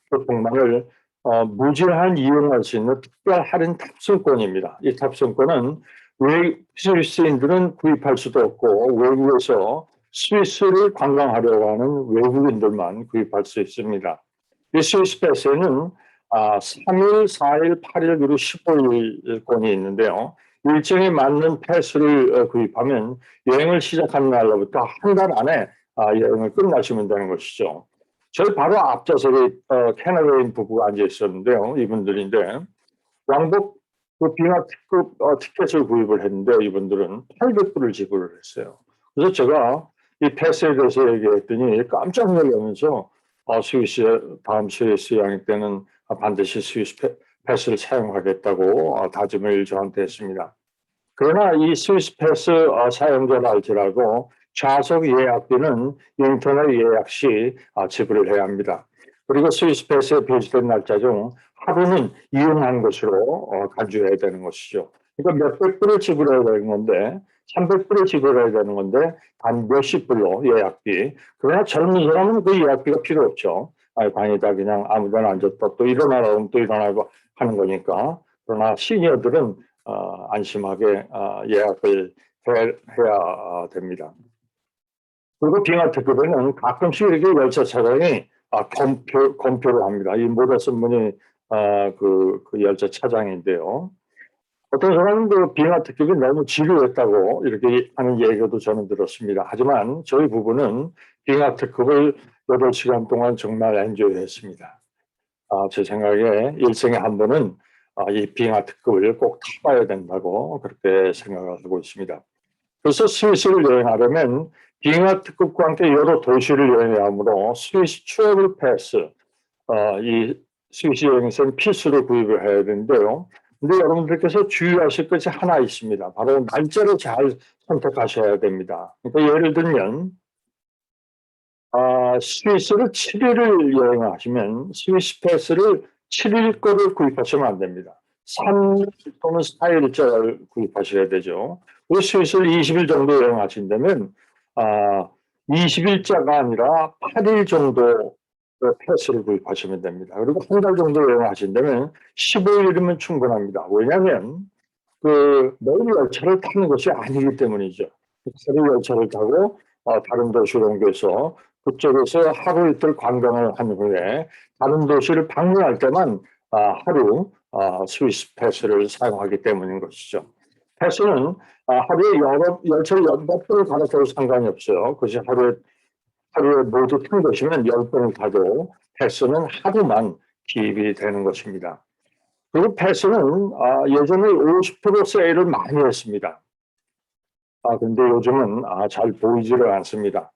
교통망을 무제한 이용할 수 있는 특별 할인 탑승권입니다. 이 탑승권은 스위스인들은 구입할 수도 없고 외국에서 스위스를 관광하려고 하는 외국인들만 구입할 수 있습니다. 이 스위스 패스에는 3일, 4일, 8일 그리고 15일권이 있는데요. 일정에 맞는 패스를 구입하면 여행을 시작하는 날로부터 한 달 안에 여행을 끝나시면 되는 것이죠. 저희 바로 앞좌석에 캐나다인 부부가 앉아 있었는데요. 이분들인데 왕복 그 빙하 특급 티켓을 구입을 했는데 이분들은 800불을 지불을 했어요. 그래서 제가 이 패스에 대해서 얘기했더니 깜짝 놀라면서 다음 스위스 여행 때는 반드시 스위스 패스를 사용하겠다고 다짐을 저한테 했습니다. 그러나 이 스위스 패스 사용자랄지라도 좌석 예약비는 인터넷 예약 시 지불을 해야 합니다. 그리고 스위스 패스에 표시된 날짜 중 하루는 이용한 것으로 간주해야 되는 것이죠. 그러니까 몇백 불을 지불해야 되는 건데 300불을 지불해야 되는 건데 한 몇십 불로 예약비. 그러나 젊은 사람은 그 예약비가 필요 없죠. 방에다 그냥 아무데나 앉았다 또 일어나라 하면 또 일어나고 하는 거니까. 그러나 시니어들은 안심하게 예약을 해야 됩니다. 그리고 빙하 특급에는 가끔씩 이렇게 열차 차량이 검표를 합니다. 이 모자 쓴 분이 그 열차 차장인데요. 어떤 사람은 그 빙하 특급이 너무 지루했다고 이렇게 하는 얘기도 저는 들었습니다. 하지만 저희 부부는 빙하 특급을 8시간 동안 정말 엔조이했습니다. 제 생각에 일생에 한 번은 이 빙하 특급을 꼭 타봐야 된다고 그렇게 생각을 하고 있습니다. 그래서 스위스를 여행하려면 빙하 특급과 함께 여러 도시를 여행해야 하므로 스위스 트래블 패스, 이 스위스 여행에서는 필수로 구입을 해야 되는데요. 근데 여러분들께서 주의하실 것이 하나 있습니다. 바로 날짜를 잘 선택하셔야 됩니다. 그러니까 예를 들면 스위스를 7일을 여행하시면 스위스 패스를 7일 거를 구입하시면 안 됩니다. 3일 또는 4일짜리를 구입하셔야 되죠. 그리고 스위스를 20일 정도 여행하신다면 20일자가 아니라 8일 정도 패스를 구입하시면 됩니다. 그리고 한 달 정도 여행하신다면 15일이면 충분합니다. 왜냐하면 매일 열차를 타는 것이 아니기 때문이죠. 하루 열차를 타고 다른 도시로 옮겨서 그쪽에서 하루 이틀 관광을 한 후에 다른 도시를 방문할 때만 하루 스위스 패스를 사용하기 때문인 것이죠. 패스는 하루에 열차를 몇 번을 갈아타도 상관이 없어요. 그것이 하루에 모두 탄 것이면 10번을 타도 패스는 하루만 기입이 되는 것입니다. 그리고 패스는 예전에 50% 세일을 많이 했습니다. 근데 요즘은 잘 보이지를 않습니다.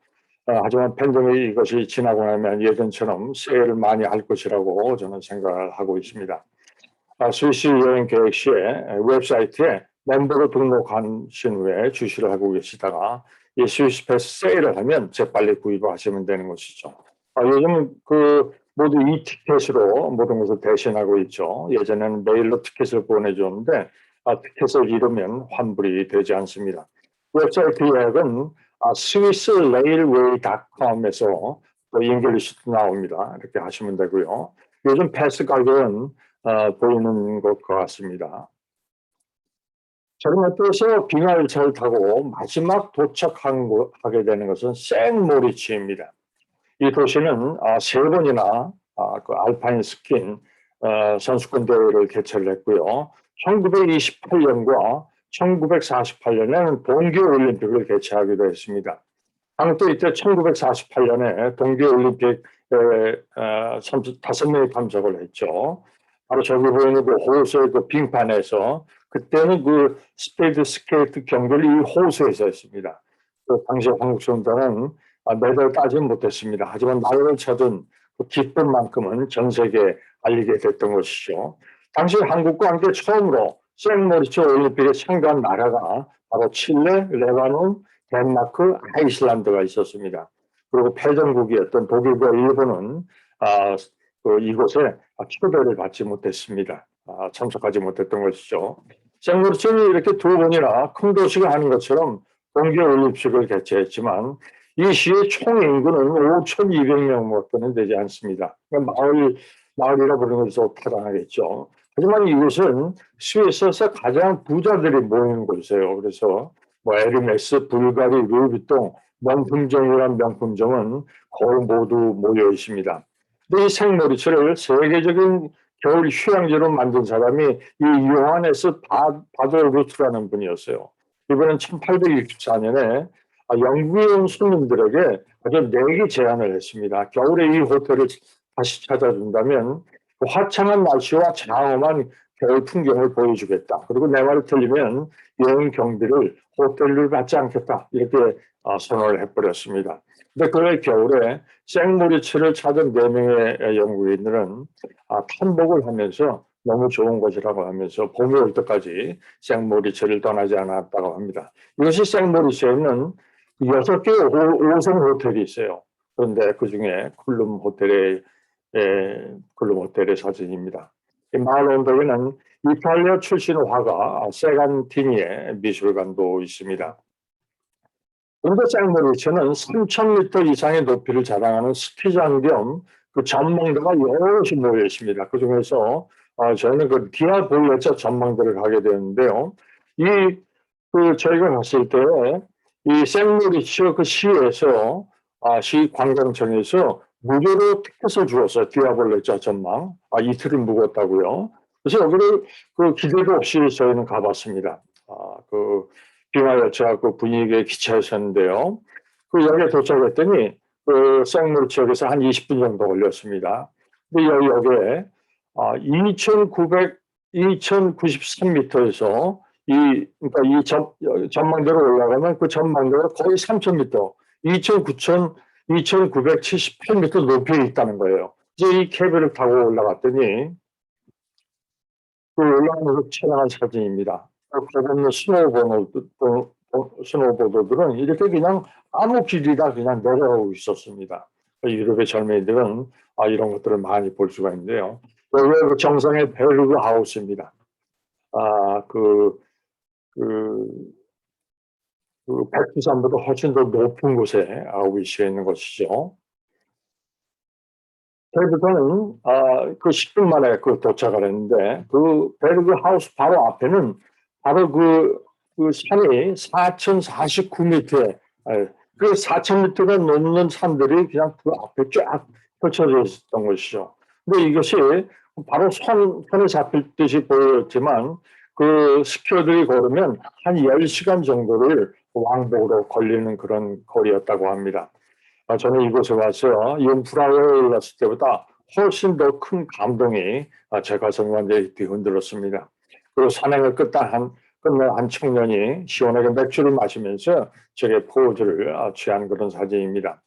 하지만 팬데믹 이것이 지나고 나면 예전처럼 세일을 많이 할 것이라고 저는 생각을 하고 있습니다. 스위스 여행 계획 시에 웹사이트에 멤버로 등록하신 후에 주시를 하고 계시다가 이 스위스 패스 세일을 하면 재빨리 구입을 하시면 되는 것이죠. 요즘 모두 이 티켓으로 모든 것을 대신하고 있죠. 예전에는 메일로 티켓을 보내줬는데 티켓을 잃으면 환불이 되지 않습니다. 웹사이트 예약은 swissrailway.com에서 또 잉글리시도 나옵니다. 이렇게 하시면 되고요. 요즘 패스 가격은 보이는 것 같습니다. 저런것에서 빙하열차를 타고 마지막 도착하게 되는 것은 생모리츠입니다. 이 도시는 3번이나 그 알파인 스킨 선수권 대회를 개최를 했고요. 1928년과 1948년에는 동계올림픽을 개최하기도 했습니다. 한국도 이때 1948년에 동계올림픽에 5명이 참석을 했죠. 바로 저기 보이는 그 호수의 그 빙판에서 그때는 그 스피드 스케이트 경기를 이 호수에서 했습니다. 당시 한국 선수단은 메달 따지는 못했습니다. 하지만 나라를 찾은 그 기쁨만큼은 전 세계에 알리게 됐던 것이죠. 당시 한국과 함께 처음으로 생모리츠 올림픽에 참가한 나라가 바로 칠레, 레바논, 덴마크, 아이슬란드가 있었습니다. 그리고 패전국이었던 독일과 일본은 이곳에 초대를 받지 못했습니다. 참석하지 못했던 것이죠. 생모리츠는 이렇게 2번이나 큰 도시가 하는 것처럼 동계올림픽을 개최했지만 이 시의 총 인구는 5,200명밖에 되지 않습니다. 그러니까 마을이라 부르는 것도 타당하겠죠. 하지만 이곳은 스위스에서 가장 부자들이 모이는 곳이에요. 그래서 에르메스, 불가리, 루이비통, 명품점이란 명품점은 거의 모두 모여 있습니다. 근데 이 생모리츠를 세계적인 겨울 휴양지로 만든 사람이 이 요하네스 바돌루트라는 분이었어요. 이분은 1864년에 영국에 온 손님들에게 아주 내기 제안을 했습니다. 겨울에 이 호텔을 다시 찾아준다면 화창한 날씨와 장엄한 겨울 풍경을 보여주겠다. 그리고 내 말을 틀리면 여행 경비를 호텔을 받지 않겠다. 이렇게 선언을 해버렸습니다. 근데 그 겨울에 생모리츠를 찾은 4명의 영국인들은 탐복을 하면서 너무 좋은 곳이라고 하면서 봄이 올 때까지 생모리츠를 떠나지 않았다고 합니다. 이것이 생모리츠에는 6개의 5성 호텔이 있어요. 그런데 그중에 쿨룸 호텔의 사진입니다. 이 마을 언덕에는 이탈리아 출신 화가 세간티니의 미술관도 있습니다. 그런데 생모리츠는 3,000m 이상의 높이를 자랑하는 스키장 겸 그 전망대가 여럿이 모여 있습니다. 그 중에서 저희는 그 디아볼레차 전망대를 가게 되었는데요. 저희가 갔을 때 이 생모리츠 그 시에서 시 관광청에서 무료로 티켓을 주었어요. 디아볼레차 전망. 이틀을 묵었다고요. 그래서 여기를 기대도 없이 저희는 가봤습니다. 빙하열차 그 분위기에 기차였었는데요. 역에 도착했더니 생모리츠역에서 한 20분 정도 걸렸습니다. 근데 여기에 2,093m에서 그러니까 이 전망대로 올라가면 그 전망대가 거의 3,000m, 2,978m 높이에 있다는 거예요. 이제 이 케이블을 타고 올라갔더니 올라가면서 촬영한 사진입니다. 거기 스노우보더들은 이렇게 그냥 아무 길이나 그냥 내려가고 있었습니다. 유럽의 젊은이들은 이런 것들을 많이 볼 수가 있는데요. 여기가 그 정상의 베르그 하우스입니다. 백두산보다 훨씬 더 높은 곳에 위치해 있는 것이죠. 저희부터는 그 10분 만에 도착을 했는데 그 베르그 하우스 바로 앞에는 바로 그 산이 4,049m에 그 4,000m가 넘는 산들이 그냥 그 앞에 쫙 펼쳐져 있었던 것이죠. 근데 이것이 바로 손에 잡힐 듯이 보였지만 그 스키어들이 걸으면 한 10시간 정도를 왕복으로 걸리는 그런 거리였다고 합니다. 저는 이곳에 와서 융프라우에 올랐을 때보다 훨씬 더 큰 감동이 제 가슴을 완전히 뒤흔들었습니다. 그리고 산행을 끝낸 한 청년이 시원하게 맥주를 마시면서 제게 포즈를 취한 그런 사진입니다.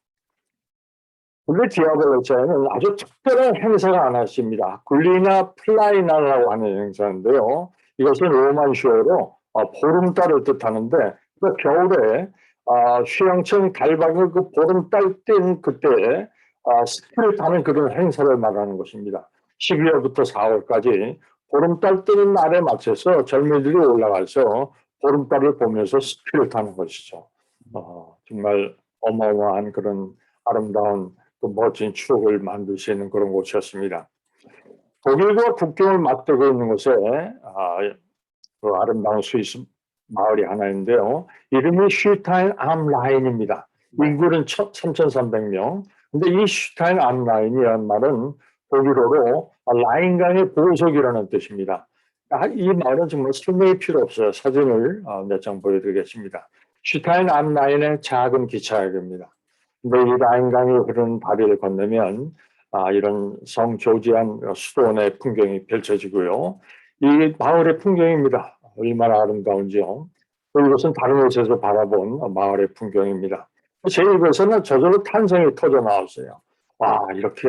근데 디아블로자에는 아주 특별한 행사가 하나 있습니다. 굴리나 플라이나라고 하는 행사인데요. 이것은 로마시어로 보름달을 뜻하는데 그 겨울에 휴양청 달방을 그 보름달 뜬 그때 스키를 타는 그런 행사를 말하는 것입니다. 12월부터 4월까지 보름달 뜨는 날에 맞춰서 젊은이들이 올라가서 보름달을 보면서 스키를 타는 것이죠. 정말 어마어마한 그런 아름다운 또 멋진 추억을 만들 수 있는 그런 곳이었습니다. 독일과 국경을 맞대고 있는 곳에 그 아름다운 스위스 마을이 하나 있는데요. 이름이 슈타인 암 라인입니다. 인구는 3,300명. 근데 이 슈타인 암 라인이라는 말은 독일어로 라인강의 보석이라는 뜻입니다. 이 말은 정말 설명이 필요 없어요. 사진을 몇 장 보여드리겠습니다. 슈타인 암 라인의 작은 기차역입니다. 근데 이 라인강이 흐르는 다리를 건너면 이런 성 조지안 수도원의 풍경이 펼쳐지고요. 이 마을의 풍경입니다. 얼마나 아름다운지요. 이것은 다른 곳에서 바라본 마을의 풍경입니다. 제 입에서는 저절로 탄성이 터져 나왔어요. 와, 이렇게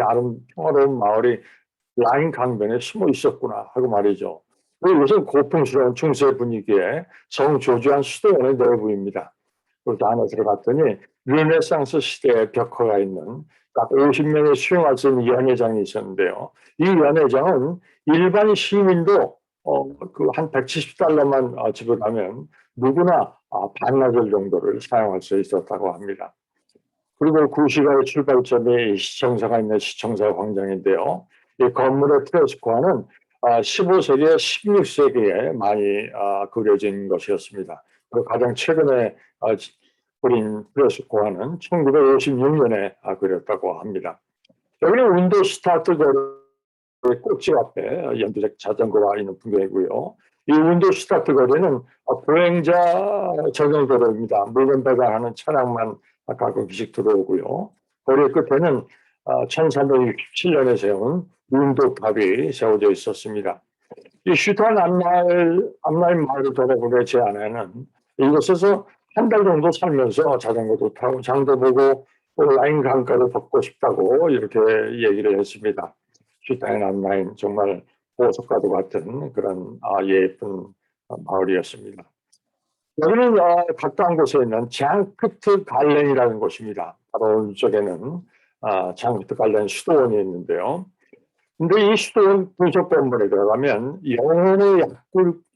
평화로운 마을이 라인 강변에 숨어 있었구나 하고 말이죠. 이것은 고풍스러운 중세 분위기의 성 조지안 수도원의 내부입니다. 그래서 안에 들어갔더니 르네상스 시대의 벽화가 있는 딱 50명의 수용할 수 있는 연회장이 있었는데요. 이 연회장은 일반 시민도 한 $170만 지불하면 누구나 반나절 정도를 사용할 수 있었다고 합니다. 그리고 구시가의 출발점이 시청사가 있는 시청사 광장인데요. 이 건물의 프레스코화는 15세기에 16세기에 많이 그려진 것이었습니다. 그리고 가장 최근에 그린 프레스코화는 1956년에 그렸다고 합니다. 여기는 운도 스타트 거리 꼭지 앞에 연두색 자전거가 있는 풍경이고요. 이 운도 스타트 거리는 보행자 전용 도로입니다. 물건 배달하는 차량만 가끔씩 들어오고요. 거리 끝에는 1367년에 세운 운도탑이 세워져 있었습니다. 이 슈탄 앞라인 마을을 돌아보게 제 아내는 이곳에서 한 달 정도 살면서 자전거도 타고 장도 보고 라인 강가를 걷고 싶다고 이렇게 얘기를 했습니다. 슈타인 앞라인 정말 보석과도 같은 그런 예쁜 마을이었습니다. 여기는 가까운 곳에 있는 장크트 갈렌이라는 곳입니다. 바로 이쪽에는 장크트 갈렌 수도원이 있는데요. 근데 이 수도원 분석 건물에 들어가면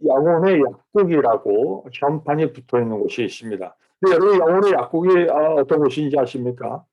영혼의 약국이라고 현판이 붙어 있는 곳이 있습니다. 근데 여러분 영혼의 약국이 어떤 곳인지 아십니까?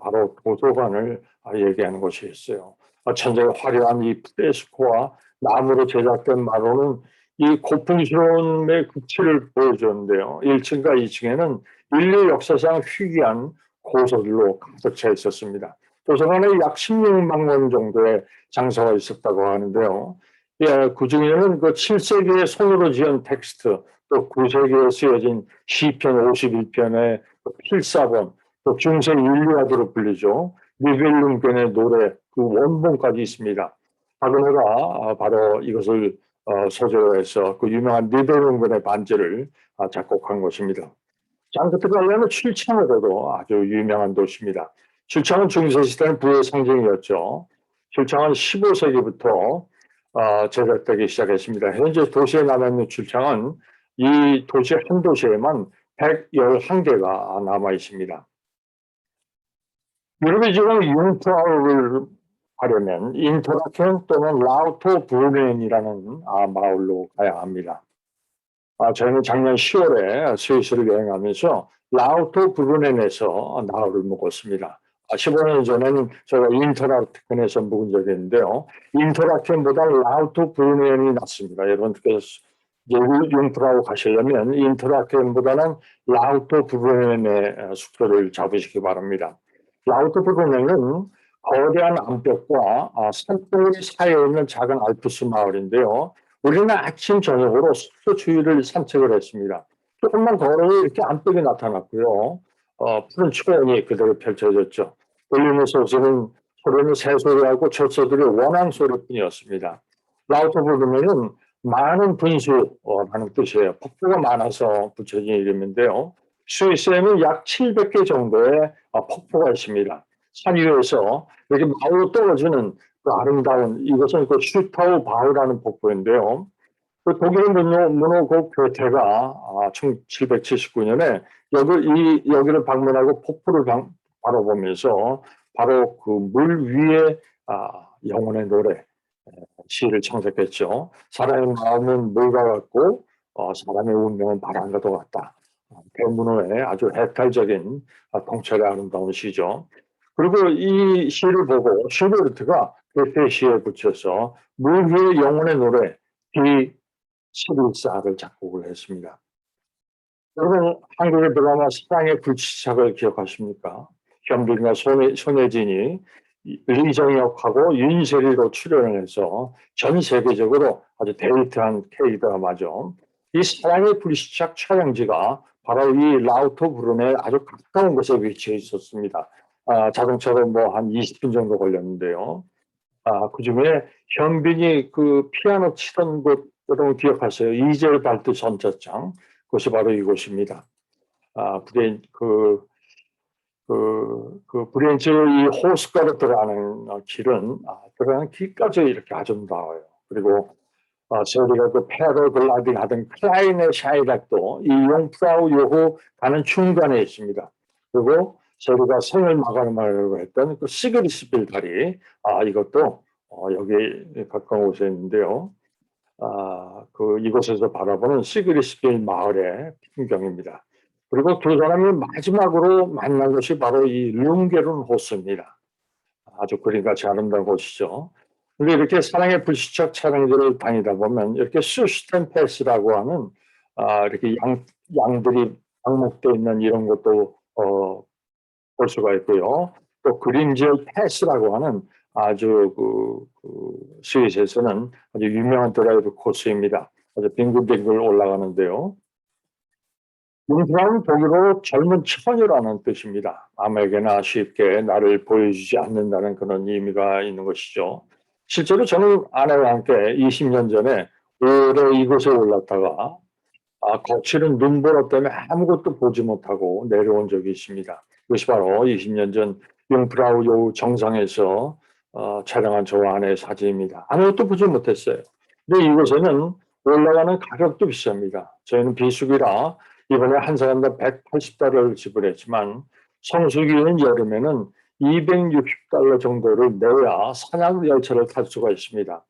바로 도서관을 얘기하는 곳이 있어요. 천장에 화려한 이 프레스코와 나무로 제작된 마루는 이 고풍스러움의 극치를 보여주는데요. 1층과 2층에는 인류 역사상 희귀한 고서들로 가득 차 있었습니다. 도서관에 약 16만 권 정도의 장사가 있었다고 하는데요. 예, 그 중에는 그 7세기의 손으로 지은 텍스트, 또 9세기에 쓰여진 시편 51편의 필사본, 또 중세 일리아드로 불리죠. 니벨룽겐의 노래, 그 원본까지 있습니다. 바그너가 바로 이것을 소재로 해서 그 유명한 니벨룽겐의 반지를 작곡한 것입니다. 장크트 갈렌은 출창으로도 아주 유명한 도시입니다. 출창은 중세시대는 부의 상징이었죠. 출창은 15세기부터 제작되기 시작했습니다. 현재 도시에 남아있는 출장은 이 도시 한 도시에만 111개가 남아 있습니다. 유럽의 지금 융프라우를 하려면 인터라켄 또는 라우토 브루넨이라는 마을로 가야 합니다. 저희는 작년 10월에 스위스를 여행하면서 라우토 브루넨에서 나흘을 묵었습니다. 15년 전에는 제가 인터라켄에서 묵은 적이 있는데요. 인터라켄보다 라우토 브루넨이 낫습니다. 여러분께서 융프라우 가시려면 인터라켄보다는 라우토 브루넨의 숙소를 잡으시기 바랍니다. 라우토 브루넨은 거대한 암벽과 산봉우리 사이에 있는 작은 알프스 마을인데요. 우리는 아침 저녁으로 숙소 주위를 산책을 했습니다. 조금만 걸어도 이렇게 암벽이 나타났고요. 푸른 초원이 그대로 펼쳐졌죠. 울리면서 오는 소리는 새소리하고 젖소들이 원앙 소리뿐이었습니다. 라우토 브루넨은 많은 분수라는 뜻이에요. 폭포가 많아서 붙여진 이름인데요. 스위스에는 약 700개 정도의 폭포가 있습니다. 산 위에서 이렇게 마을로 떨어지는 그 아름다운 이것은 그 슈타우 바우라는 폭포인데요. 그 독일 문호고 괴테가 1779년에 여기를 방문하고 폭포를 바라보면서 바로 그 물 위에 영혼의 노래 시를 창작했죠. 사람의 마음은 물과 같고 사람의 운명은 바람과도 같다. 대문호의 아주 해탈적인 통찰의 아름다운 시죠. 그리고 이 시를 보고 슈베르트가 그 시에 붙여서 물 위의 영혼의 노래 디 11사를 작곡을 했습니다. 여러분 한국의 드라마 사랑의 불시착을 기억하십니까? 현빈과 손예진이 리정혁하고 윤세리로 출연을 해서 전 세계적으로 아주 데이트한 K드라마죠. 이 사랑의 불시착 촬영지가 바로 이 라우토 브룬에 아주 가까운 곳에 위치해 있었습니다. 자동차로 뭐 한 20분 정도 걸렸는데요. 그중에 현빈이 그 피아노 치던 곳 여러분 기억하세요? 이젤 발트 전차장 그것이 바로 이곳입니다. 브렌츠 이 호스가로 들어가는 길은 들어가는 길까지 이렇게 아름다워요. 그리고 저희가 그 패러글라이딩 하던 클라이네 샤이락도 이 융프라우 요후 가는 중간에 있습니다. 그리고 저희가 생을 마감하려고 했던 그 시그리스빌 다리 이것도 여기 가까운 곳에 있는데요. 이곳에서 바라보는 시그리스빌 마을의 풍경입니다. 그리고 두 사람이 마지막으로 만난 것이 바로 이 룽게룬 호수입니다. 아주 그림같이 아름다운 곳이죠. 근데 이렇게 사랑의 불시착 촬영지를 다니다 보면 이렇게 수스텐 패스라고 하는 이렇게 양들이 방목되어 있는 이런 것도 볼 수가 있고요. 또 그린젤 패스라고 하는 아주 스위스에서는 아주 유명한 드라이브 코스입니다. 아주 빙글빙글 올라가는데요. 융프라우는 독일어로 젊은 처녀라는 뜻입니다. 아무에게나 쉽게 나를 보여주지 않는다는 그런 의미가 있는 것이죠. 실제로 저는 아내와 함께 20년 전에 오래 이곳에 올랐다가 거칠은 눈보라 때문에 아무것도 보지 못하고 내려온 적이 있습니다. 이것이 바로 20년 전 융프라우 요우 정상에서 촬영한 저와 아내의 사진입니다. 아무것도 보지 못했어요. 근데 이곳에는 올라가는 가격도 비쌉니다. 저희는 비수기라 이번에 한 사람당 180달러를 지불했지만 성수기인 여름에는 260달러 정도를 내야 산악 열차를 탈 수가 있습니다.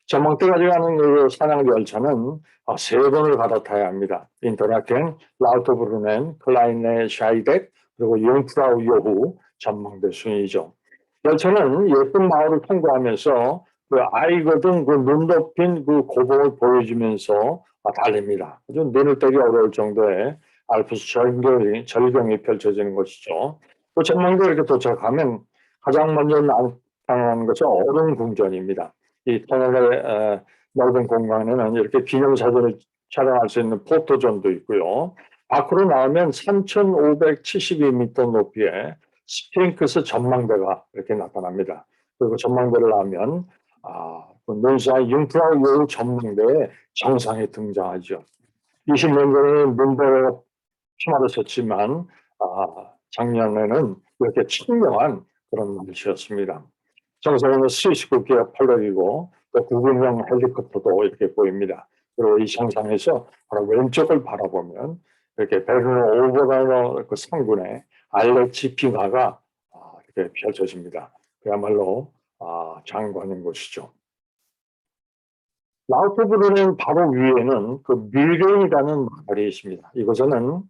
전망대까지 가는 그 산악 열차는 세 번을 갈아타야 합니다. 인터라켄, 라우토브루넨, 클라이네 샤이덱, 그리고 융프라우 요후 전망대 순이죠. 열차는 예쁜 마을을 통과하면서 그 아이거든 그 눈 덮인 그 고봉을 보여주면서 달립니다. 아주 눈을 떼기 어려울 정도의 알프스 절경이 펼쳐지는 것이죠. 그 전망대 이렇게 도착하면 가장 먼저 나타나는 것은 얼음 궁전입니다. 이 터널의 넓은 공간에는 이렇게 기념사진을 촬영할 수 있는 포토존도 있고요. 밖으로 나오면 3,572m 높이의 스핑크스 전망대가 이렇게 나타납니다. 그리고 전망대를 나오면 눈사이 융프라우 요우 전망대의 정상에 등장하죠. 20년 전에는 눈보라가 피말했었지만 작년에는 이렇게 청명한 그런 날씨였습니다. 정상에는 스위스 국기가 펄럭이고 또 구급용 헬리콥터도 이렇게 보입니다. 그리고 이 정상에서 바로 왼쪽을 바라보면 이렇게 베르너 오버라이너 그 상군의 알레치 빙하가 이렇게 펼쳐집니다. 그야말로 장관인 곳이죠. 라우트브르는 바로 위에는 그 미렌이라는 마을이 있습니다. 이곳에는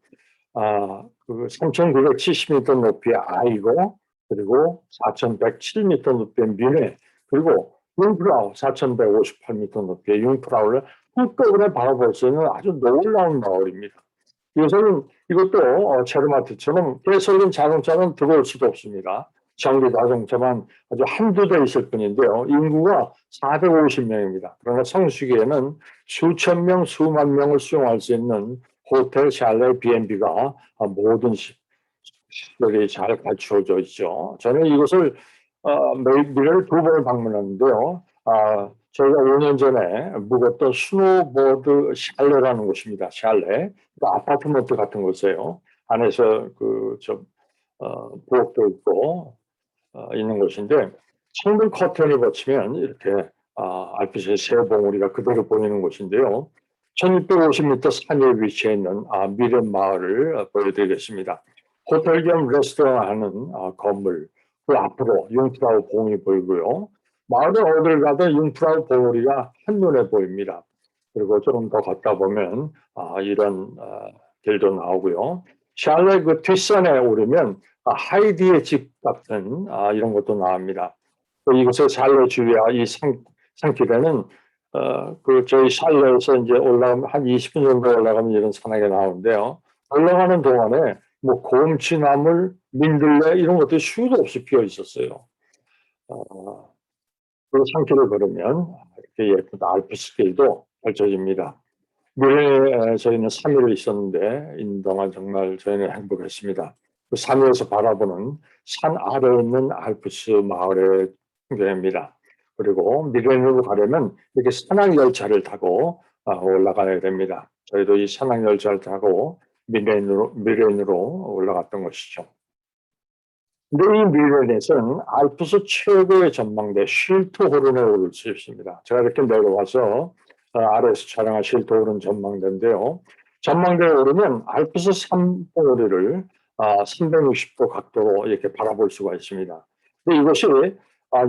그 3,970m 높이의 아이고, 그리고 4,107m 높이의 미네, 그리고 융프라우 4,158m 높이의 융프라우를 한꺼번에 바라볼 수 있는 아주 놀라운 마을입니다. 이것도 체르마트처럼 개설린 자동차는 들어올 수도 없습니다. 전기 자동차만 아주 한두 대 있을 뿐인데요. 인구가 450명입니다. 그러나 성수기에는 수천 명, 수만 명을 수용할 수 있는 호텔, 샬레, B&B가 모든 시설이 잘 갖추어져 있죠. 저는 이곳을 미래를 2번을 방문했는데요. 저희가 5년 전에 묵었던 스노보드 샬레라는 곳입니다. 샬레. 아파트먼트 같은 곳이에요. 안에서 부엌도 있고 있는 곳인데 창문 커튼이 거치면 이렇게 알프스의 새 봉우리가 그대로 보이는 곳인데요. 1650m 산 위에 위치해 있는 미렌 마을을 보여드리겠습니다. 호텔 겸 레스토랑 하는 건물, 그 앞으로 융프라우 봉이 보이고요. 마을에 어딜 가도 융프라우 봉우리가 한눈에 보입니다. 그리고 조금 더 걷다 보면 이런 길도 나오고요. 샬레 그 뒷산에 오르면 하이디의 집 같은 이런 것도 나옵니다. 이곳에 샬레 주위와 이 산길에는 저희 샬레에서 이제 올라가면 한 20분 정도 올라가면 이런 산악이 나오는데요. 올라가는 동안에 뭐 곰치나물, 민들레 이런 것들이 수도 없이 피어 있었어요. 그 산길을 걸으면 이렇게 예쁜 알프스길도 펼쳐집니다. 미래에 저희는 3일 있었는데 있는 동안 정말 저희는 행복했습니다. 그 산 위에서 바라보는 산 아래에 있는 알프스 마을의 풍경입니다. 그리고 미렌으로 가려면 이렇게 산악열차를 타고 올라가야 됩니다. 저희도 이 산악열차를 타고 미렌으로 올라갔던 것이죠. 근데 이 미렌에서는 알프스 최고의 전망대 쉴트호른에 오를 수 있습니다. 제가 이렇게 내려와서 아래에서 촬영한 쉴트호른 전망대인데요. 전망대에 오르면 알프스 산봉우리를 360도 각도로 이렇게 바라볼 수가 있습니다. 근데 이것이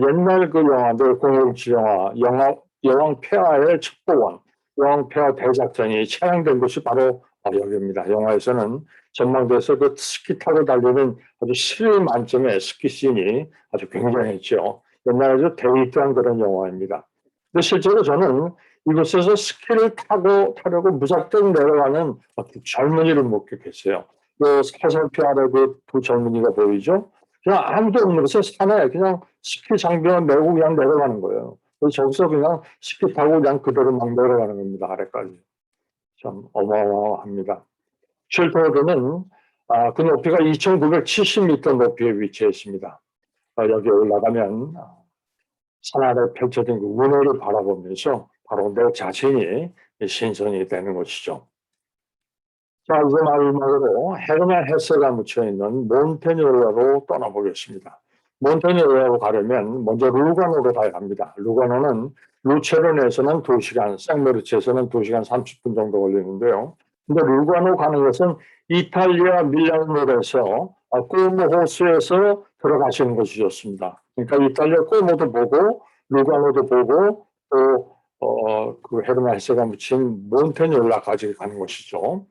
옛날 그 영화들 007 영화 여왕 폐하의 첩보원, 여왕 폐하 대작전이 촬영된 곳이 바로 여기입니다. 영화에서는 전망대에서 그 스키 타고 달리는 아주 스릴 만점의 스키 씬이 아주 굉장했죠. 옛날에 데이트한 그런 영화입니다. 근데 실제로 저는 이곳에서 스키를 타려고 무작정 내려가는 젊은이를 목격했어요. 그 화살표 아래 그 젊은이가 보이죠? 그냥 아무도 없는 곳에 산에 그냥 스키 장비만 메고 그냥 내려가는 거예요. 그래서 저기서 그냥 스키 타고 그냥 그대로 막 내려가는 겁니다. 아래까지. 참 어마어마합니다. 쉘터호르는 그 높이가 2,970m 높이에 위치해 있습니다. 여기 올라가면 산 아래 펼쳐진 그 운해를 바라보면서 바로 내 자신이 신선이 되는 것이죠. 자, 이제 마지막으로 헤르만 헤세가 묻혀있는 몬테뉴로로 떠나보겠습니다. 몬테뉴로로 가려면 먼저 루가노로 가야 합니다. 루가노는 루체르네에서는 2시간, 생메르치에서는 2시간 30분 정도 걸리는데요. 근데 루가노 가는 것은 이탈리아 밀라노에서 꼬모 호수에서 들어가시는 것이 좋습니다. 그러니까 이탈리아 꼬모도 보고 루가노도 보고 또 그 헤르만 헤세가 묻힌 몬테뉴로까지 가는 것이죠.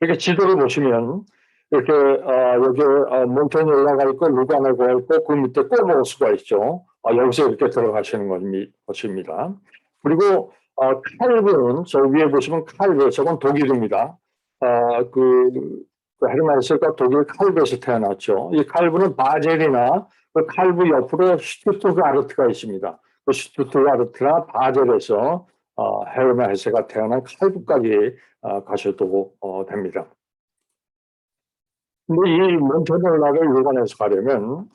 이렇게 지도를 보시면 이렇게 여기 몬테뉴 올라가 있고 루가노가 있고 그 밑에 꼬모호수가 있죠. 여기서 이렇게 들어가시는 것입니다. 그리고 칼브는 저 위에 보시면 칼브, 저건 독일입니다. 그 헤르만스가 독일 칼브에서 태어났죠. 이 칼브는 바젤이나 그 칼브 옆으로 슈투트가르트가 있습니다. 그 슈투트가르트나 바젤에서 헤르만 헤세가 태어난 칼브까지 가셔도 됩니다. 근데 이 몬테뉴로를 일본에서 가려면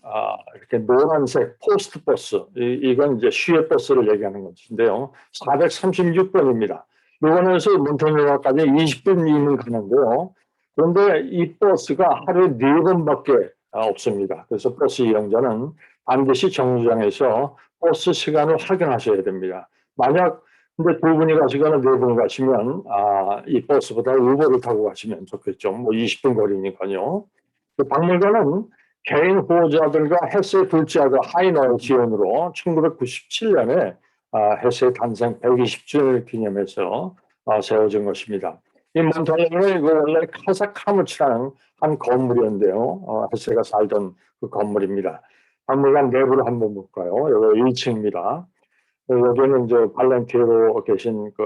이렇게 노란색 포스트 버스, 이건 이제 시외 버스를 얘기하는 것인데요. 436번입니다. 일본에서 몬테뉴로까지 20분이면 가는데요. 그런데 이 버스가 하루에 4번밖에 없습니다. 그래서 버스 이용자는 반드시 정류장에서 버스 시간을 확인하셔야 됩니다. 만약 근데 두 분이 가시거나 네 분이 가시면 이 버스보다 우버를 타고 가시면 좋겠죠. 뭐 20분 거리니까요. 그 박물관은 개인 후보자들과 헤세의 둘째 아들 하이너의 지원으로 1997년에 헤세의 탄생 120주년을 기념해서 세워진 것입니다. 이 몬탈레는 원래 카사카무치라는 한 건물이었는데요. 헤세가 살던 그 건물입니다. 박물관 내부를 한번 볼까요? 여기 1층입니다. 여기는 이제 발렌티로 계신 그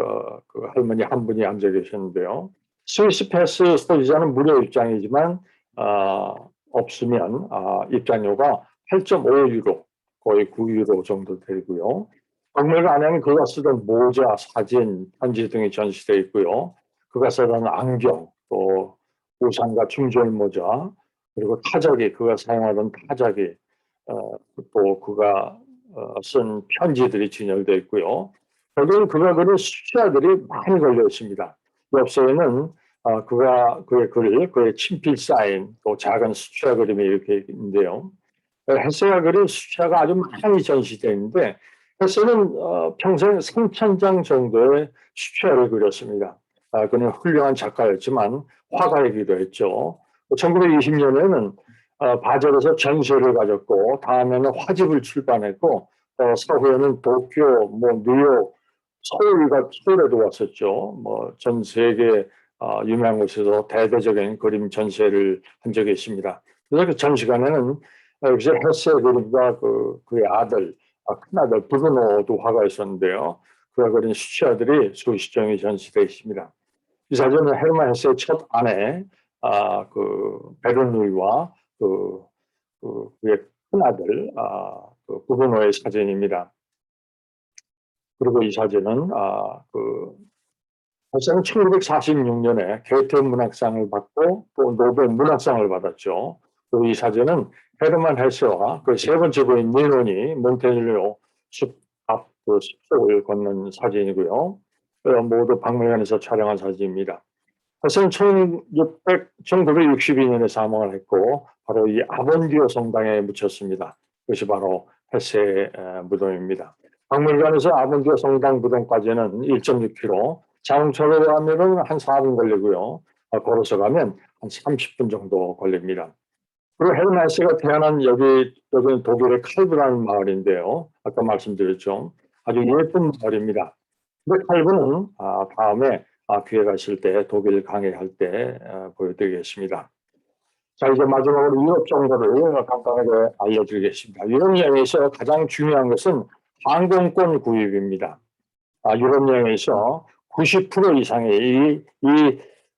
할머니 한 분이 앉아 계셨는데요. 스위스 패스 소지자는 무료 입장이지만 없으면 입장료가 8.5유로, 거의 9유로 정도 되고요. 박물관 안에는 그가 쓰던 모자, 사진, 편지 등이 전시되어 있고요. 그가 쓰던 안경, 또 우산과 중절 모자, 그리고 타자기, 그가 사용하던 타자기, 또 그가 쓴 편지들이 진열되어 있고요. 거기는 그가 그린 수채화들이 많이 걸려 있습니다. 옆서에는 그의 글, 그의 친필 사인, 또 작은 수채화 그림이 이렇게 있는데요. 헤세가 그린 수채화가 아주 많이 전시되어 있는데 헤세는 평생 3,000장 정도의 수채화를 그렸습니다. 그는 훌륭한 작가였지만 화가이기도 했죠. 1920년에는 바젤에서 전시회를 가졌고 다음에는 화집을 출판했고 서구에는 도쿄, 뭐 뉴욕, 서울에도 왔었죠. 뭐 전 세계 유명한 곳에서 대대적인 그림 전시회를 한 적이 있습니다. 그래서 그 전 시간에는 여기서 헤세 그림과 그의 아들, 큰아들 브루노도 화가였었는데요. 그가 그린 수채화들이 수십 장이 전시되어 있습니다. 이 사진은 헤르만 헤세의 첫 아내 그 베르누이와 그의 큰아들 그 브루노의 사진입니다. 그리고 이 사진은 헤세는 1946년에 게테 문학상을 받고 또 노벨 문학상을 받았죠. 그리고 이 사진은 헤르만 헤세와 그 세 번째 부인 니논이 몬테닐로 숲앞 그 숲속을 걷는 사진이고요. 모두 박물관에서 촬영한 사진입니다. 헤세는 1962년에 사망을 했고 바로 이 아본디오 성당에 묻혔습니다. 그것이 바로 헤세의 무덤입니다. 박물관에서 아본디오 성당 무덤까지는 1.6km, 자동차로 가면은 한 4분 걸리고요. 걸어서 가면 한 30분 정도 걸립니다. 그리고 헤르만 헤세가 태어난 여기는 독일의 칼브라는 마을인데요. 아까 말씀드렸죠. 아주 예쁜 마을입니다. 근데 칼브는 다음에 기회 가실 때 독일 강의할 때 보여드리겠습니다. 자, 이제 마지막으로 유럽 정보를 간단하게 알려드리겠습니다. 유럽 여행에서 가장 중요한 것은 항공권 구입입니다. 유럽 여행에서 90% 이상이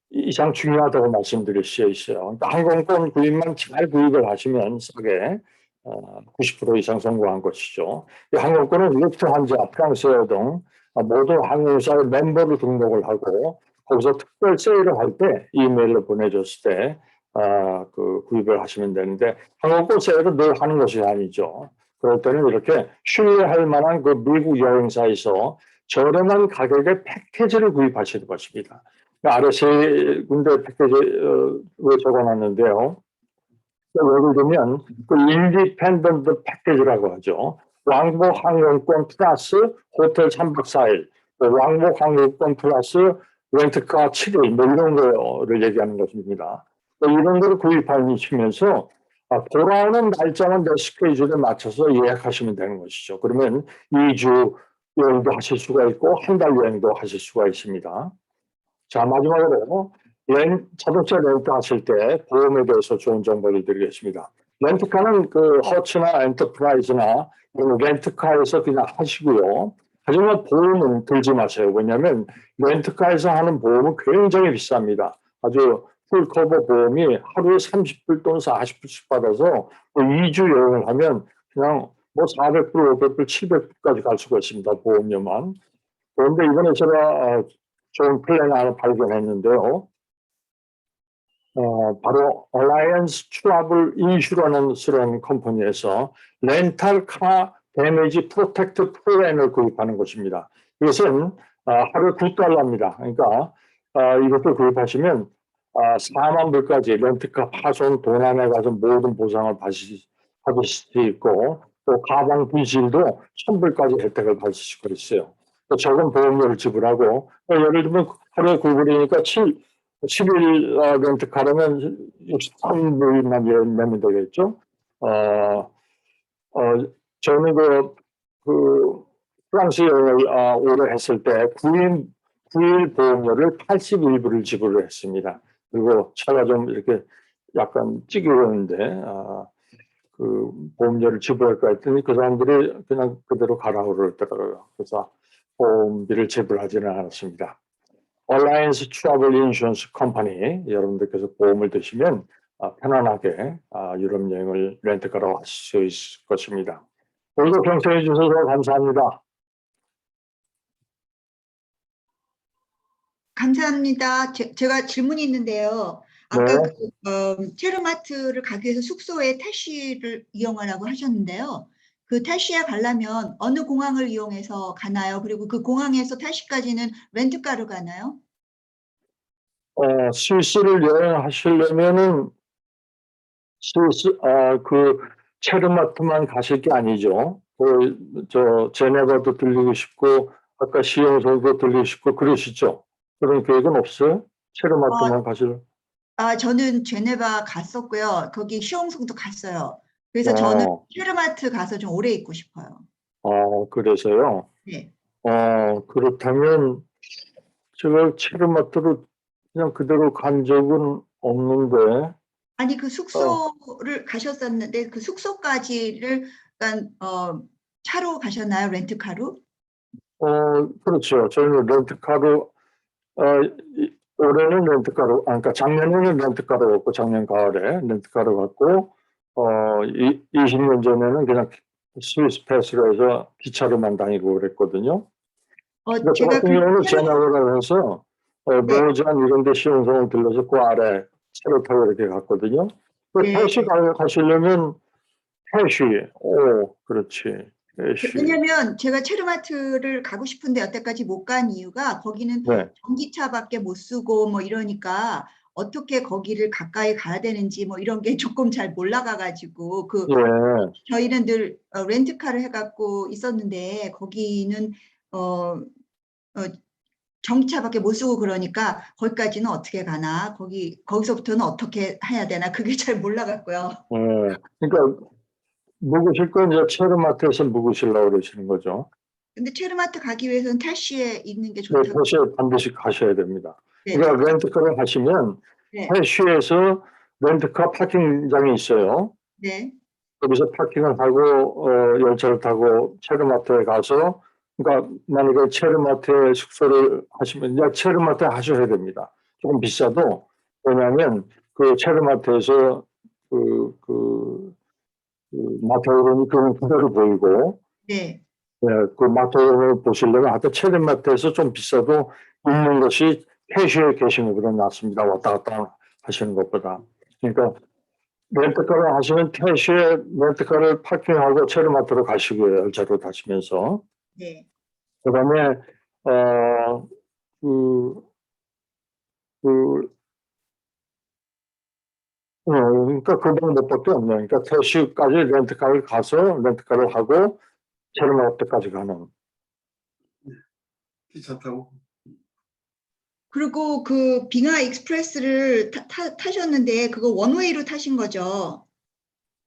이상 중요하다고 말씀드릴 수 있어요. 그러니까 항공권 구입만 잘 구입을 하시면 싸게 90% 이상 성공한 것이죠. 이 항공권은 루프한자, 프랑스에어 등 모든 항공사의 멤버로 등록을 하고 거기서 특별 세일을 할 때 이메일로 보내줬을 때 구입을 하시면 되는데 항공권 세일을 늘 하는 것이 아니죠. 그럴 때는 이렇게 신뢰할 만한 그 미국 여행사에서 저렴한 가격의 패키지를 구입하시는 것입니다. 아래 세 군데 패키지를 적어놨는데요. 예를 들면 그 인디펜던트 패키지라고 하죠. 왕복 항공권 플러스 호텔 3박 4일, 왕복 항공권 플러스 렌트카 7일 뭐 이런 거를 얘기하는 것입니다. 이런 거를 구입하시면서 돌아오는 날짜만 내 스케줄에 맞춰서 예약하시면 되는 것이죠. 그러면 2주 여행도 하실 수가 있고 한 달 여행도 하실 수가 있습니다. 자, 마지막으로 자동차 렌트 하실 때 보험에 대해서 좋은 정보를 드리겠습니다. 렌트카는 그 허츠나 엔터프라이즈나 렌트카에서 그냥 하시고요. 하지만 보험은 들지 마세요. 왜냐하면 렌트카에서 하는 보험은 굉장히 비쌉니다. 아주 풀커버 보험이 하루에 30불 또는 40불씩 받아서 2주 여행을 하면 그냥 뭐 400불, 500불, 700불까지 갈 수가 있습니다. 보험료만. 그런데 이번에 제가 좋은 플랜 하나 발견했는데요. 바로 얼라이언스 트러블 인슈런스라는 컴퍼니에서 렌탈카 데미지 프로텍트 플랜을 구입하는 것입니다. 이것은 하루에 $9입니다. 그러니까 이것을 구입하시면 4만 불까지 렌트카 파손 도난에 가서 모든 보상을 받으실 수 있고 또 가방 분실도 1,000불까지 혜택을 받을 수가 있어요. 또 적은 보험료를 지불하고 예를 들면 하루에 9불이니까 10일 렌트카라면 63불만 내면 되겠죠. 저는 그 프랑스 여행을 오래 했을 때 9일 보험료를 81불을 지불을 했습니다. 그리고 차가 좀 이렇게 약간 찌그러는데 그 보험료를 지불할까 했더니 그 사람들이 그냥 그대로 가라고 그러더라고요. 그래서 보험비를 지불하지는 않았습니다. 얼라이언스 트래블 인슈런스 컴퍼니 여러분들께서 보험을 드시면 편안하게 유럽 여행을 렌트카로 하실 수 있을 것입니다. 오늘도 경청해 주셔서 감사합니다. 감사합니다. 제가 질문이 있는데요. 아까 체르마트를 가기 위해서 숙소에 택시를 이용하라고 하셨는데요. 그 택시에 가려면 어느 공항을 이용해서 가나요? 그리고 그 공항에서 택시까지는 렌트카로 가나요? 스위스를 여행하시려면은 스위스 그 체르마트만 가실 게 아니죠. 저 제네바도 들리고 싶고 아까 시용소도 들리고 싶고 그러시죠. 그런 계획은 없어요? 체르마트만 가실? 저는 제네바 갔었고요. 거기 시옹성도 갔어요. 그래서 저는 체르마트 가서 좀 오래 있고 싶어요. 그래서요. 네. 그렇다면 제가 체르마트로 그냥 그대로 간 적은 없는데. 아니 그 숙소를 가셨었는데 그 숙소까지를 차로 가셨나요? 렌트카로? 그렇죠. 저희는 렌트카로 올해는 렌트카로, 그러니까 작년에는 렌트카로 갔고 작년 가을에 렌트카로 갔고 20년 전에는 그냥 스위스 패스로 해서 기차로만 다니고 그랬거든요. 저 같은 경우는 제나바라고 해서 노잔 이런 데 시용성을 들러서 그 아래 차로 타고 이렇게 갔거든요. 택시 가시려면 택시, 그렇지. 왜냐면 제가 체르마트를 가고 싶은데 여태까지 못 간 이유가 거기는 전기차밖에 못 쓰고 뭐 이러니까 어떻게 거기를 가까이 가야 되는지 뭐 이런 게 조금 잘 몰라가가지고 저희는 늘 렌트카를 해갖고 있었는데 거기는 전기차밖에 못 쓰고 그러니까 거기까지는 어떻게 가나 거기서부터는 어떻게 해야 되나 그게 잘 몰라갖고요. 그러니까 묵으실 건 이제 체르마트에서 묵으시려고 그러시는 거죠. 근데 체르마트 가기 위해서는 택시에 있는 게 좋다고. 네, 택시에 반드시 가셔야 됩니다. 그러니까 렌트카를 하시면 택시에서 렌트카 파킹장이 있어요. 네. 거기서 파킹을 하고 열차를 타고 체르마트에 가서 그러니까 만약에 체르마트에 숙소를 하시면 이제 체르마트에 하셔야 됩니다. 조금 비싸도 왜냐하면 그 체르마트에서 마테오론이 그대로 보이고 그 마테오론을 보시려면 하여튼 체르마트에서 좀 비싸도 있는 것이 택시에 계시는 것보다 낫습니다. 왔다 갔다 하시는 것보다. 그러니까 렌트카를 하시면 택시에 렌트카를 파킹하고 체르마트로 가시고요. 열차로 타시면서. 그다음에 그러니까 그 방법밖에 없네요. 그러니까 택시까지 렌트카를 가서 렌트카를 하고 체르마트까지 가는. 기차 타고. 그리고 그 빙하 익스프레스를 타셨는데 그거 원웨이로 타신 거죠?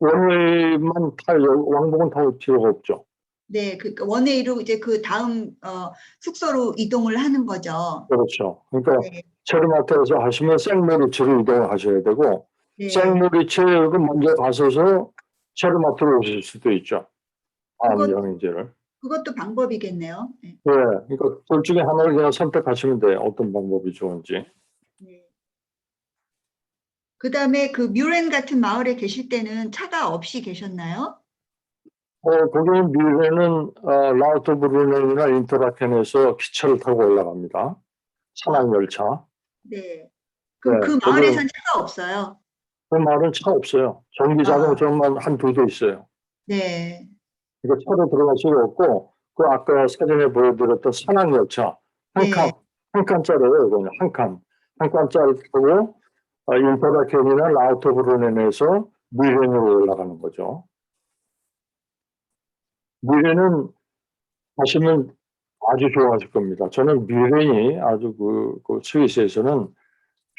원웨이만 타요. 왕복은 탈 필요가 없죠. 네, 그 원웨이로 이제 그 다음 숙소로 이동을 하는 거죠. 그렇죠. 그러니까 체르마트에서 하시면 생메리츠로 이동을 하셔야 되고 생메리츠를 먼저 가셔서 체르마트로 오실 수도 있죠. 다음 여행지를. 그것도 방법이겠네요. 그러니까 둘 중에 하나를 그냥 선택하시면 돼요. 어떤 방법이 좋은지. 그다음에 그 뮤렌 같은 마을에 계실 때는 차가 없이 계셨나요? 거기는 뮤렌은 라우트브루넨이나 인터라켄에서 기차를 타고 올라갑니다. 산악열차. 네. 그 마을에선 차가 없어요? 그 마을은 차 없어요. 전기 자동차만 한두 대 있어요. 네. 이거 차로 들어갈 수가 없고 그 아까 사진에 보여드렸던 산악열차 한 칸짜리예요. 이거는 한 칸짜리 타고 인터라켄이나 라우트브루넨에서 뮤렌으로 올라가는 거죠. 뮤렌은 가시면 아주 좋아하실 겁니다. 저는 뮌헨이 아주 그 스위스에서는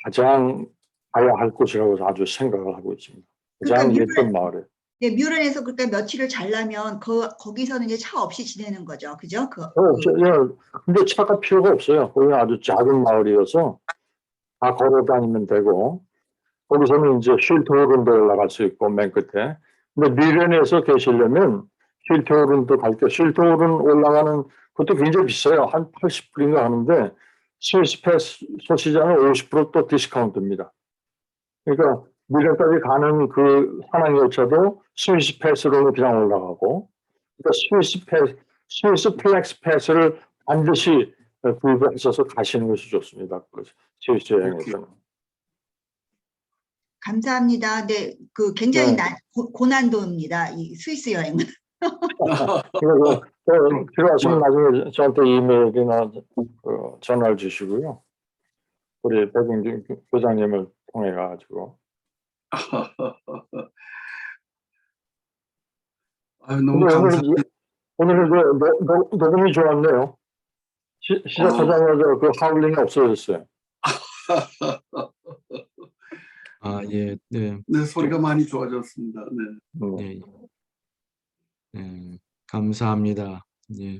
가장 가야 할 곳이라고 아주 생각을 하고 있습니다. 가장 그러니까 예쁜 마을에. 네, 뮤른에서 그때 며칠을 자려면 거기서는 이제 차 없이 지내는 거죠. 그죠? 근데 차가 필요가 없어요. 거기는 아주 작은 마을이어서 다 걸어 다니면 되고, 거기서는 이제 쉴트호른도 올라갈 수 있고, 맨 끝에. 근데 미렌에서 계시려면 쉴트호른도 갈 때, 쉴트호른 올라가는 것도 굉장히 비싸요. 한 80불인가 하는데, 스위스 패스 소시자는 50%또 디스카운트입니다. 그러니까 미렌까지 가는 그 산악열차도 스위스 패스로는 그냥 올라가고, 그러니까 스위스 플렉스 패스를 반드시 구입하셔서 가시는 것이 좋습니다. 그 스위스 여행에서는. 감사합니다. 네, 그 굉장히 네. 고난도입니다. 이 스위스 여행은. 그래서 필요하시면 나중에 저한테 이메일이나 전화를 주시고요. 우리 백윤 교장님을 통해 가지고. 아유, 너무 감사합니다. 오늘은 녹음이 좋았네요. 시작하자마자 그 하울링이 없어졌어요. 아, 예, 네, 네, 소리가 많이 좋아졌습니다. 네. 예, 예, 감사합니다. 예.